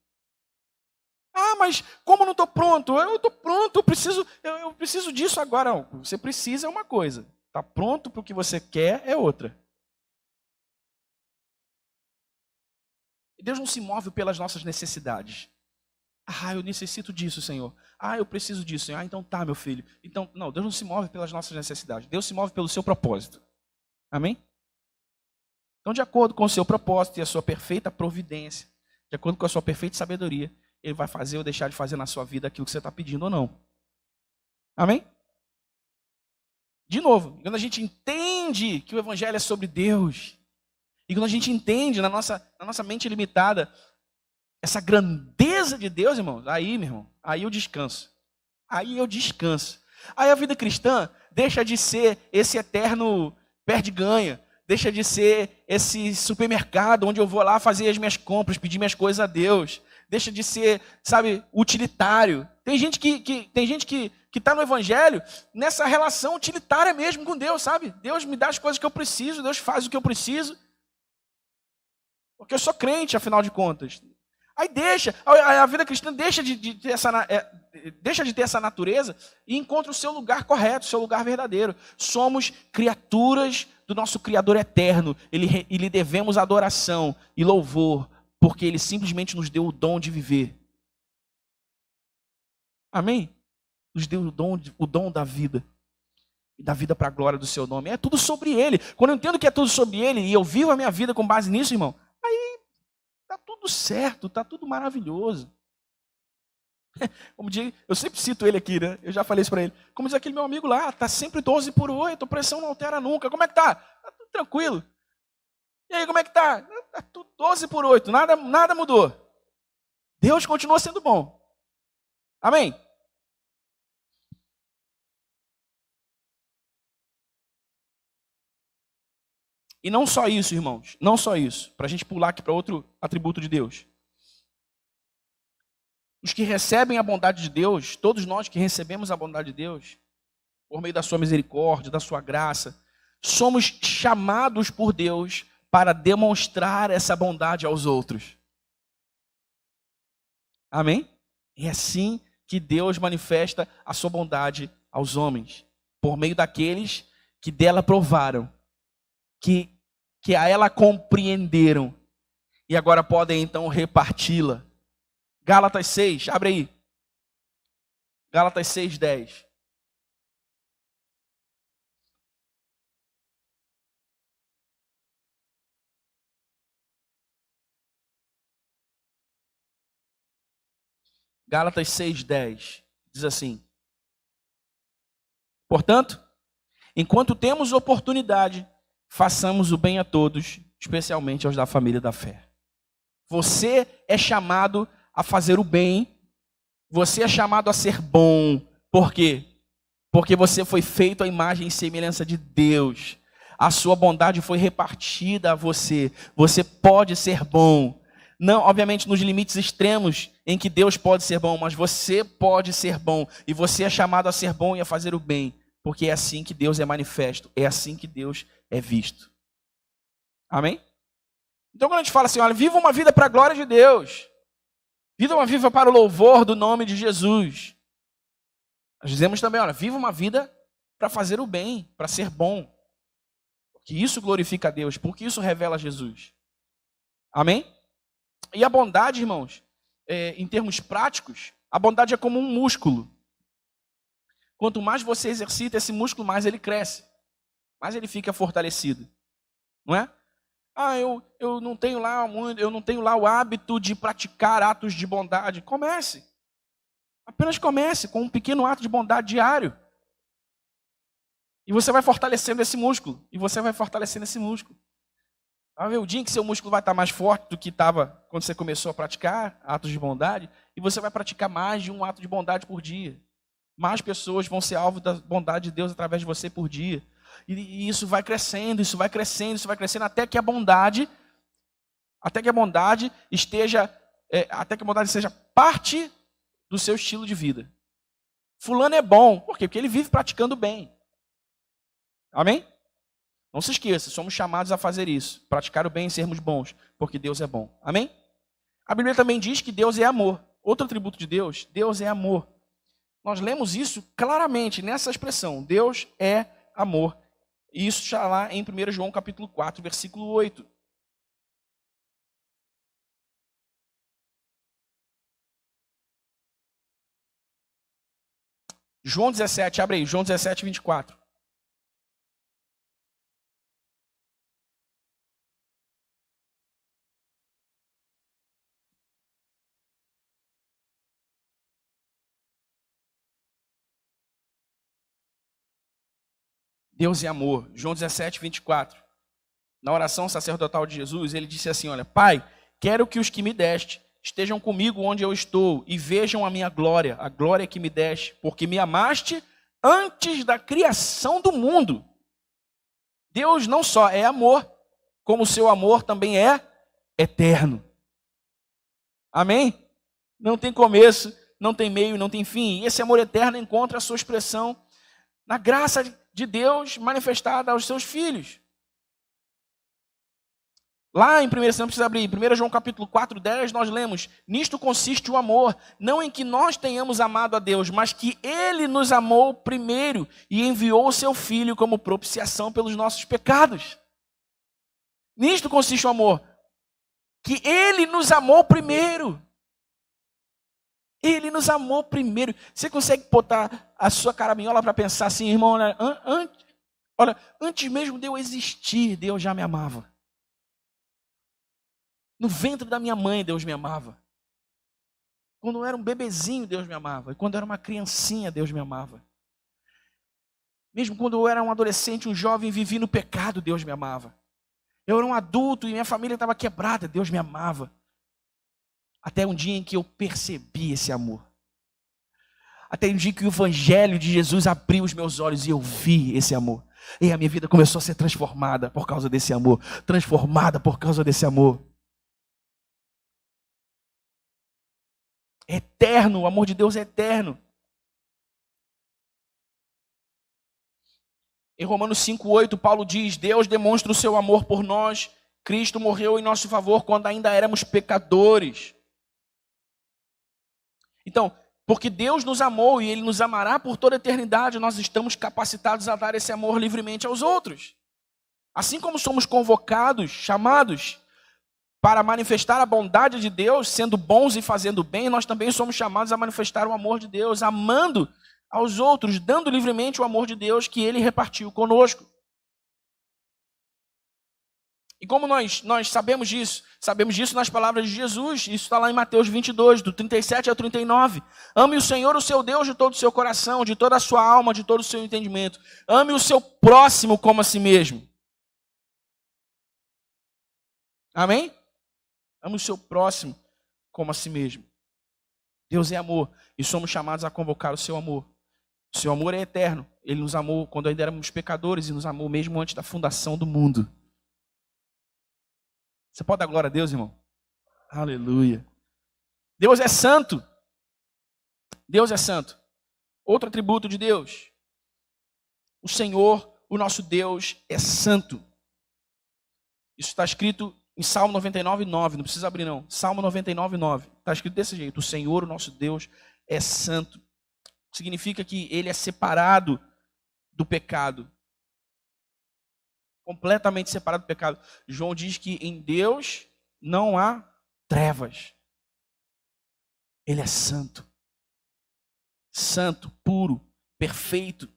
Ah, mas como eu não estou pronto? Eu estou pronto, eu preciso disso agora. Não, você precisa é uma coisa. Está pronto para o que você quer é outra. E Deus não se move pelas nossas necessidades. Ah, eu necessito disso, Senhor. Ah, eu preciso disso, Senhor. Ah, então tá, meu filho. Então, não, Deus não se move pelas nossas necessidades. Deus se move pelo seu propósito. Amém? Então, de acordo com o seu propósito e a sua perfeita providência, de acordo com a sua perfeita sabedoria, Ele vai fazer ou deixar de fazer na sua vida aquilo que você está pedindo ou não. Amém? De novo, quando a gente entende que o Evangelho é sobre Deus, e quando a gente entende na nossa mente limitada essa grandeza de Deus, irmãos, aí, meu irmão, aí eu descanso. Aí eu descanso. Aí a vida cristã deixa de ser esse eterno perde-ganha, deixa de ser esse supermercado onde eu vou lá fazer as minhas compras, pedir minhas coisas a Deus. Deixa de ser, sabe, utilitário. Tem gente que está no Evangelho nessa relação utilitária mesmo com Deus, sabe? Deus me dá as coisas que eu preciso, Deus faz o que eu preciso. Porque eu sou crente, afinal de contas. Aí a vida cristã deixa de ter essa natureza e encontra o seu lugar correto, o seu lugar verdadeiro. Somos criaturas do nosso Criador eterno. E lhe devemos adoração e louvor, porque Ele simplesmente nos deu o dom de viver. Amém? Nos deu o dom da vida. E da vida para a glória do seu nome. É tudo sobre Ele. Quando eu entendo que é tudo sobre Ele e eu vivo a minha vida com base nisso, irmão, aí está tudo certo, está tudo maravilhoso. Como diz, eu sempre cito ele aqui, né? Eu já falei isso para ele. Como diz aquele meu amigo lá, está sempre 12/8, a pressão não altera nunca. Como é que está? Está tudo tranquilo. E aí, como é que está? Está tudo 12/8, nada mudou. Deus continua sendo bom. Amém? E não só isso, irmãos, não só isso. Para a gente pular aqui para outro atributo de Deus. Os que recebem a bondade de Deus, todos nós que recebemos a bondade de Deus, por meio da sua misericórdia, da sua graça, somos chamados por Deus para demonstrar essa bondade aos outros. Amém? É assim que Deus manifesta a sua bondade aos homens, por meio daqueles que dela provaram, que a ela compreenderam e agora podem então reparti-la. Gálatas 6, abre aí. Gálatas 6:10. Gálatas 6:10 diz assim: portanto, enquanto temos oportunidade, façamos o bem a todos, especialmente aos da família da fé. Você é chamado a fazer o bem, você é chamado a ser bom. Por quê? Porque você foi feito à imagem e semelhança de Deus. A sua bondade foi repartida a você. Você pode ser bom. Não, obviamente, nos limites extremos em que Deus pode ser bom, mas você pode ser bom. E você é chamado a ser bom e a fazer o bem. Porque é assim que Deus é manifesto. É assim que Deus é visto. Amém? Então, quando a gente fala assim, olha, viva uma vida para a glória de Deus. Viva uma vida para o louvor do nome de Jesus. Nós dizemos também, olha, viva uma vida para fazer o bem, para ser bom. Porque isso glorifica a Deus, porque isso revela Jesus. Amém? E a bondade, irmãos, em termos práticos, a bondade é como um músculo. Quanto mais você exercita esse músculo, mais ele cresce. Mais ele fica fortalecido. Não é? Ah, eu não tenho lá o hábito de praticar atos de bondade. Comece. Apenas comece com um pequeno ato de bondade diário. E você vai fortalecendo esse músculo. E você vai fortalecendo esse músculo. Vai ver o dia em que seu músculo vai estar mais forte do que estava quando você começou a praticar atos de bondade. E você vai praticar mais de um ato de bondade por dia. mais pessoas vão ser alvo da bondade de Deus através de você por dia. E isso vai crescendo, isso vai crescendo, isso vai crescendo, até que a bondade seja parte do seu estilo de vida. Fulano é bom, por quê? Porque ele vive praticando bem. Amém? Não se esqueça, somos chamados a fazer isso, praticar o bem e sermos bons, porque Deus é bom. Amém? A Bíblia também diz que Deus é amor. Outro atributo de Deus, Deus é amor. Nós lemos isso claramente nessa expressão, Deus é amor. E isso está lá em 1 João capítulo 4, versículo 8. João 17, abre aí, João 17, 24. Deus é amor. João 17, 24. Na oração sacerdotal de Jesus, ele disse assim, olha, Pai, quero que os que me deste estejam comigo onde eu estou e vejam a minha glória, a glória que me deste, porque me amaste antes da criação do mundo. Deus não só é amor, como o seu amor também é eterno. Amém? Não tem começo, não tem meio, não tem fim. E esse amor eterno encontra a sua expressão na graça de Deus manifestada aos seus filhos. Lá em 1, você não precisa abrir, 1 João capítulo 4, 10, nós lemos, nisto consiste o amor, não em que nós tenhamos amado a Deus, mas que Ele nos amou primeiro e enviou o seu Filho como propiciação pelos nossos pecados. Nisto consiste o amor, que Ele nos amou primeiro. Ele nos amou primeiro. Você consegue botar a sua caraminhola para pensar assim, irmão, olha, antes mesmo de eu existir, Deus já me amava. No ventre da minha mãe, Deus me amava. Quando eu era um bebezinho, Deus me amava. E quando eu era uma criancinha, Deus me amava. Mesmo quando eu era um adolescente, um jovem, vivi no pecado, Deus me amava. Eu era um adulto e minha família estava quebrada, Deus me amava. Até um dia em que eu percebi esse amor. Até um dia que o Evangelho de Jesus abriu os meus olhos e eu vi esse amor. E a minha vida começou a ser transformada por causa desse amor. Transformada por causa desse amor. É eterno, o amor de Deus é eterno. Em Romanos 5,8, Paulo diz, Deus demonstra o seu amor por nós. Cristo morreu em nosso favor quando ainda éramos pecadores. Então, porque Deus nos amou e Ele nos amará por toda a eternidade, nós estamos capacitados a dar esse amor livremente aos outros. Assim como somos convocados, chamados para manifestar a bondade de Deus, sendo bons e fazendo bem, nós também somos chamados a manifestar o amor de Deus, amando aos outros, dando livremente o amor de Deus que Ele repartiu conosco. E como nós sabemos disso nas palavras de Jesus, isso está lá em Mateus 22, do 37 ao 39. Ame o Senhor, o seu Deus, de todo o seu coração, de toda a sua alma, de todo o seu entendimento. Ame o seu próximo como a si mesmo. Amém? Ame o seu próximo como a si mesmo. Deus é amor e somos chamados a convocar o seu amor. O seu amor é eterno. Ele nos amou quando ainda éramos pecadores e nos amou mesmo antes da fundação do mundo. Você pode dar glória a Deus, irmão? Aleluia. Deus é santo. Deus é santo. Outro atributo de Deus. O Senhor, o nosso Deus, é santo. Isso está escrito em Salmo 99, 9. Não precisa abrir, não. Salmo 99, 9. Está escrito desse jeito. O Senhor, o nosso Deus, é santo. Significa que Ele é separado do pecado. Completamente separado do pecado. João diz que em Deus não há trevas. Ele é santo. Santo, puro, perfeito.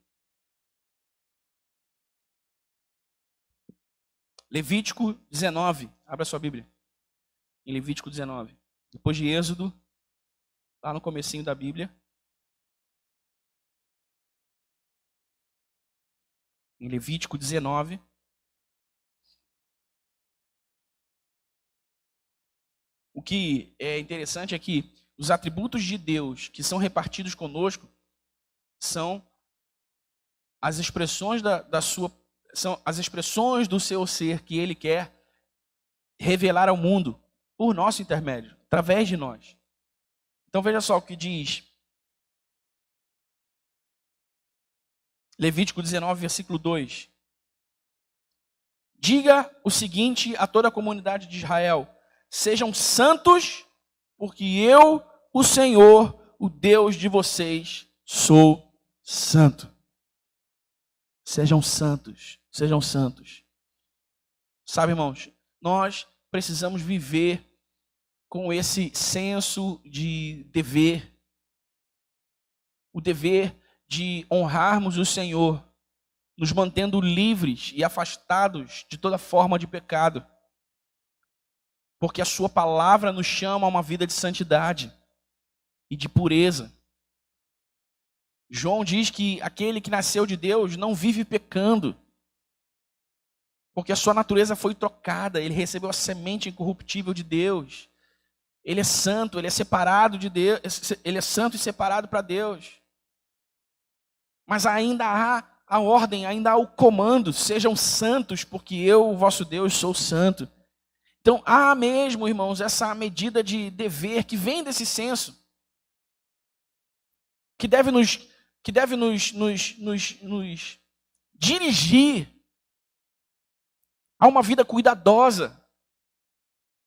Levítico 19. Abra sua Bíblia. Em Levítico 19. Depois de Êxodo, lá no comecinho da Bíblia. Em Levítico 19. O que é interessante é que os atributos de Deus que são repartidos conosco são as expressões são as expressões do seu ser que ele quer revelar ao mundo por nosso intermédio, através de nós. Então veja só o que diz Levítico 19, versículo 2. Diga o seguinte a toda a comunidade de Israel: sejam santos, porque eu, o Senhor, o Deus de vocês, sou santo. Sejam santos, sejam santos. Sabe, irmãos, nós precisamos viver com esse senso de dever. O dever de honrarmos o Senhor, nos mantendo livres e afastados de toda forma de pecado. Porque a sua palavra nos chama a uma vida de santidade e de pureza. João diz que aquele que nasceu de Deus não vive pecando, porque a sua natureza foi trocada, ele recebeu a semente incorruptível de Deus. Ele é santo, ele é separado de Deus, ele é santo e separado para Deus. Mas ainda há a ordem, ainda há o comando: sejam santos, porque eu, o vosso Deus, sou santo. Então há mesmo, irmãos, essa medida de dever que vem desse senso, que deve nos dirigir a uma vida cuidadosa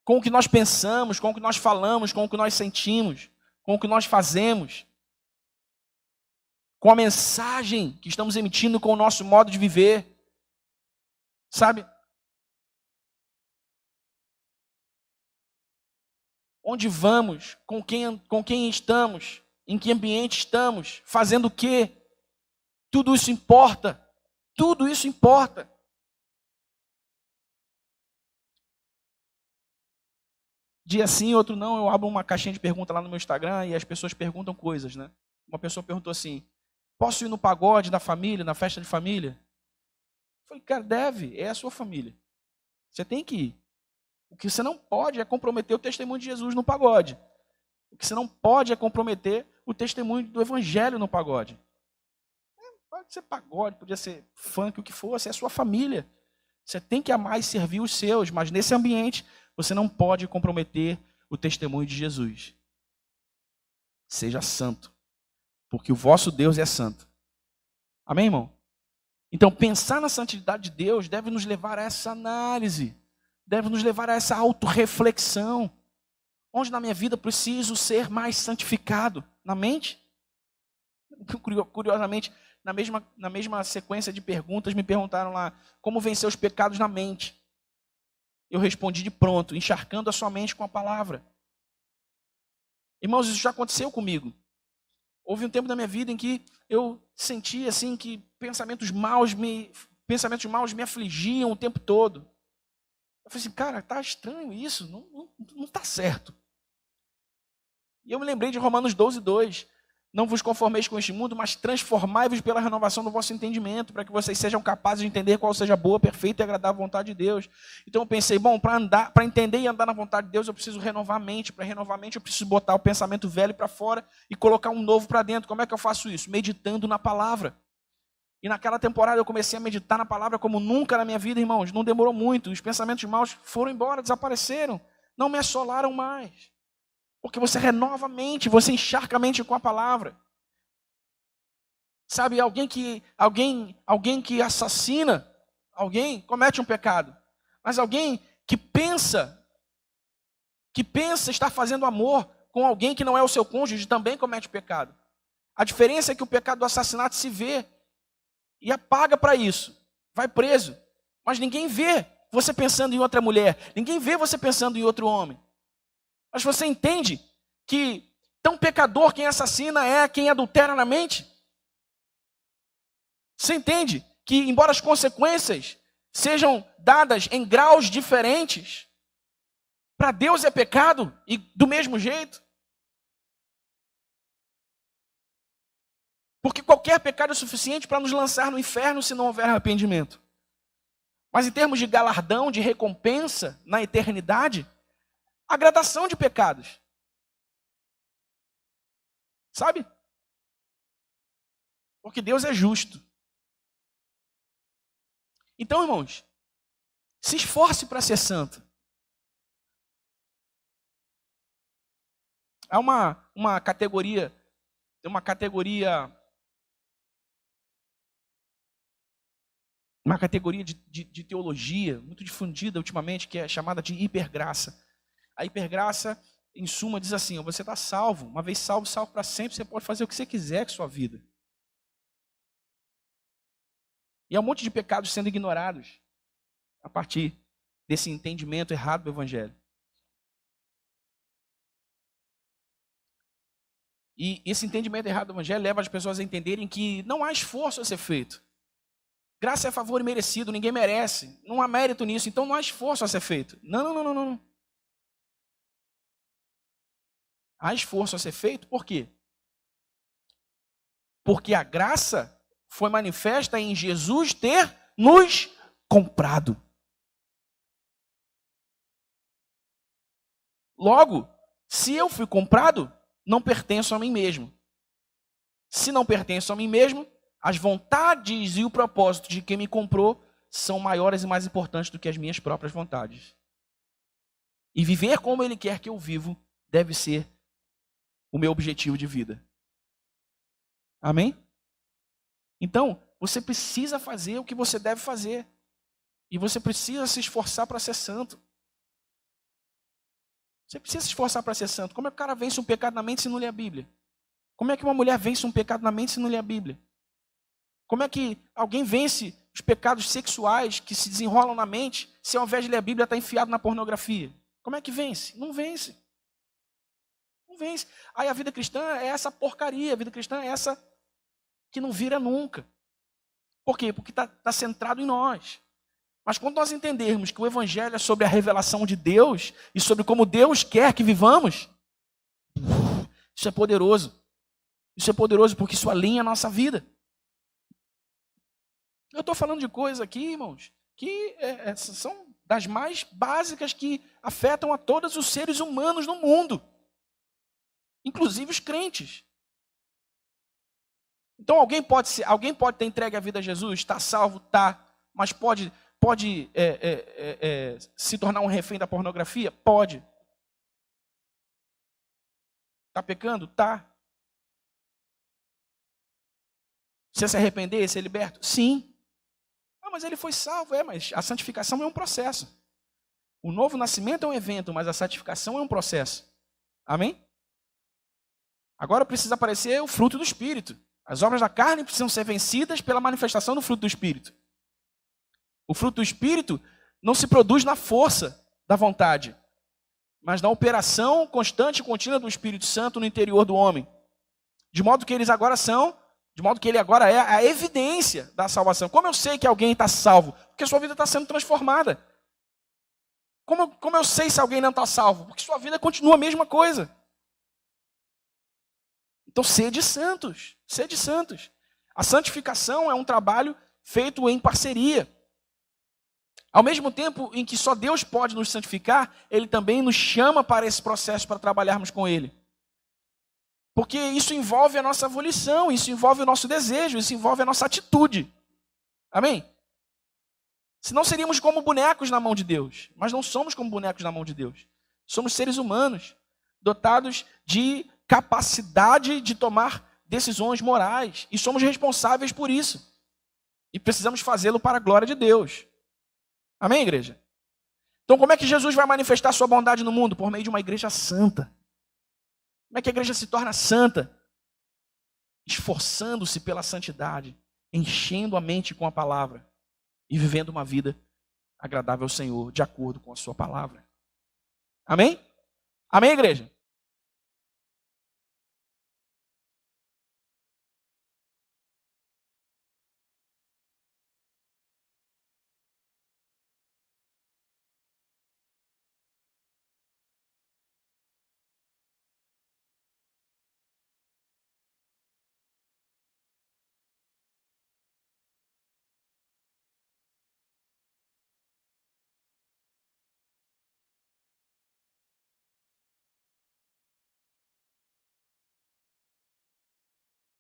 com o que nós pensamos, com o que nós falamos, com o que nós sentimos, com o que nós fazemos, com a mensagem que estamos emitindo, com o nosso modo de viver. Sabe? Onde vamos, com quem estamos, em que ambiente estamos, fazendo o quê? Tudo isso importa. Tudo isso importa. Dia sim, outro não, eu abro uma caixinha de perguntas lá no meu Instagram e as pessoas perguntam coisas, né? Uma pessoa perguntou assim: posso ir no pagode da família, na festa de família? Eu falei, cara, deve, é a sua família. Você tem que ir. O que você não pode é comprometer o testemunho de Jesus no pagode. O que você não pode é comprometer o testemunho do evangelho no pagode. Pode ser pagode, podia ser funk, o que fosse, é a sua família. Você tem que amar e servir os seus, mas nesse ambiente você não pode comprometer o testemunho de Jesus. Seja santo, porque o vosso Deus é santo. Amém, irmão? Então, pensar na santidade de Deus deve nos levar a essa análise, deve nos levar a essa autorreflexão. Onde na minha vida preciso ser mais santificado? Na mente? Curiosamente, na mesma sequência de perguntas, me perguntaram lá, como vencer os pecados na mente? Eu respondi de pronto, encharcando a sua mente com a palavra. Irmãos, isso já aconteceu comigo. Houve um tempo da minha vida em que eu sentia assim que pensamentos maus me afligiam o tempo todo. Eu falei assim, cara, tá estranho isso, não tá certo. E eu me lembrei de Romanos 12, 2. Não vos conformeis com este mundo, mas transformai-vos pela renovação do vosso entendimento, para que vocês sejam capazes de entender qual seja a boa, perfeita e agradável vontade de Deus. Então eu pensei, bom, para entender e andar na vontade de Deus, eu preciso renovar a mente. Para renovar a mente, eu preciso botar o pensamento velho para fora e colocar um novo para dentro. Como é que eu faço isso? Meditando na palavra. E naquela temporada eu comecei a meditar na palavra como nunca na minha vida, irmãos. Não demorou muito. Os pensamentos maus foram embora, desapareceram. Não me assolaram mais. Porque você renova a mente, você encharca a mente com a palavra. Sabe, alguém que assassina, alguém comete um pecado. Mas alguém que pensa estar fazendo amor com alguém que não é o seu cônjuge também comete pecado. A diferença é que o pecado do assassinato se vê e apaga para isso. Vai preso. Mas ninguém vê você pensando em outra mulher. Ninguém vê você pensando em outro homem. Mas você entende que tão pecador quem assassina é quem adultera na mente? Você entende que, embora as consequências sejam dadas em graus diferentes, para Deus é pecado e do mesmo jeito? Porque qualquer pecado é suficiente para nos lançar no inferno se não houver arrependimento. Mas em termos de galardão, de recompensa na eternidade, a gradação de pecados. Sabe? Porque Deus é justo. Então, irmãos, se esforce para ser santo. Há uma categoria de teologia muito difundida ultimamente, que é chamada de hipergraça. A hipergraça, em suma, diz assim: você está salvo, uma vez salvo, salvo para sempre, você pode fazer o que você quiser com sua vida. E há um monte de pecados sendo ignorados a partir desse entendimento errado do Evangelho. E esse entendimento errado do Evangelho leva as pessoas a entenderem que não há esforço a ser feito. Graça é favor imerecido, ninguém merece. Não há mérito nisso, então não há esforço a ser feito. Não. Há esforço a ser feito, por quê? Porque a graça foi manifesta em Jesus ter nos comprado. Logo, se eu fui comprado, não pertenço a mim mesmo. Se não pertenço a mim mesmo, as vontades e o propósito de quem me comprou são maiores e mais importantes do que as minhas próprias vontades. E viver como Ele quer que eu vivo deve ser o meu objetivo de vida. Amém? Então, você precisa fazer o que você deve fazer. E você precisa se esforçar para ser santo. Você precisa se esforçar para ser santo. Como é que o cara vence um pecado na mente se não lê a Bíblia? Como é que uma mulher vence um pecado na mente se não lê a Bíblia? Como é que alguém vence os pecados sexuais que se desenrolam na mente se ao invés de ler a Bíblia está enfiado na pornografia? Como é que vence? Não vence. Não vence. Aí a vida cristã é essa porcaria. A vida cristã é essa que não vira nunca. Por quê? Porque está centrado em nós. Mas quando nós entendermos que o Evangelho é sobre a revelação de Deus e sobre como Deus quer que vivamos, isso é poderoso. Isso é poderoso porque isso alinha a nossa vida. Eu estou falando de coisas aqui, irmãos, que são das mais básicas que afetam a todos os seres humanos no mundo, inclusive os crentes. Então alguém pode ter entregue a vida a Jesus, está salvo, tá, mas pode se tornar um refém da pornografia? Pode. Está pecando? Tá. Se arrepender, ser liberto? Sim. Ah, mas ele foi salvo. Mas a santificação é um processo. O novo nascimento é um evento, mas a santificação é um processo. Amém? Agora precisa aparecer o fruto do Espírito. As obras da carne precisam ser vencidas pela manifestação do fruto do Espírito. O fruto do Espírito não se produz na força da vontade, mas na operação constante e contínua do Espírito Santo no interior do homem. De modo que ele agora é a evidência da salvação. Como eu sei que alguém está salvo? Porque sua vida está sendo transformada. Como eu sei se alguém não está salvo? Porque sua vida continua a mesma coisa. Então, sede santos. Sede santos. A santificação é um trabalho feito em parceria. Ao mesmo tempo em que só Deus pode nos santificar, Ele também nos chama para esse processo, para trabalharmos com Ele. Porque isso envolve a nossa volição, isso envolve o nosso desejo, isso envolve a nossa atitude. Amém? Senão seríamos como bonecos na mão de Deus. Mas não somos como bonecos na mão de Deus. Somos seres humanos, dotados de capacidade de tomar decisões morais. E somos responsáveis por isso. E precisamos fazê-lo para a glória de Deus. Amém, igreja? Então, como é que Jesus vai manifestar sua bondade no mundo? Por meio de uma igreja santa. Como é que a igreja se torna santa? Esforçando-se pela santidade, enchendo a mente com a palavra e vivendo uma vida agradável ao Senhor, de acordo com a sua palavra. Amém? Amém, igreja?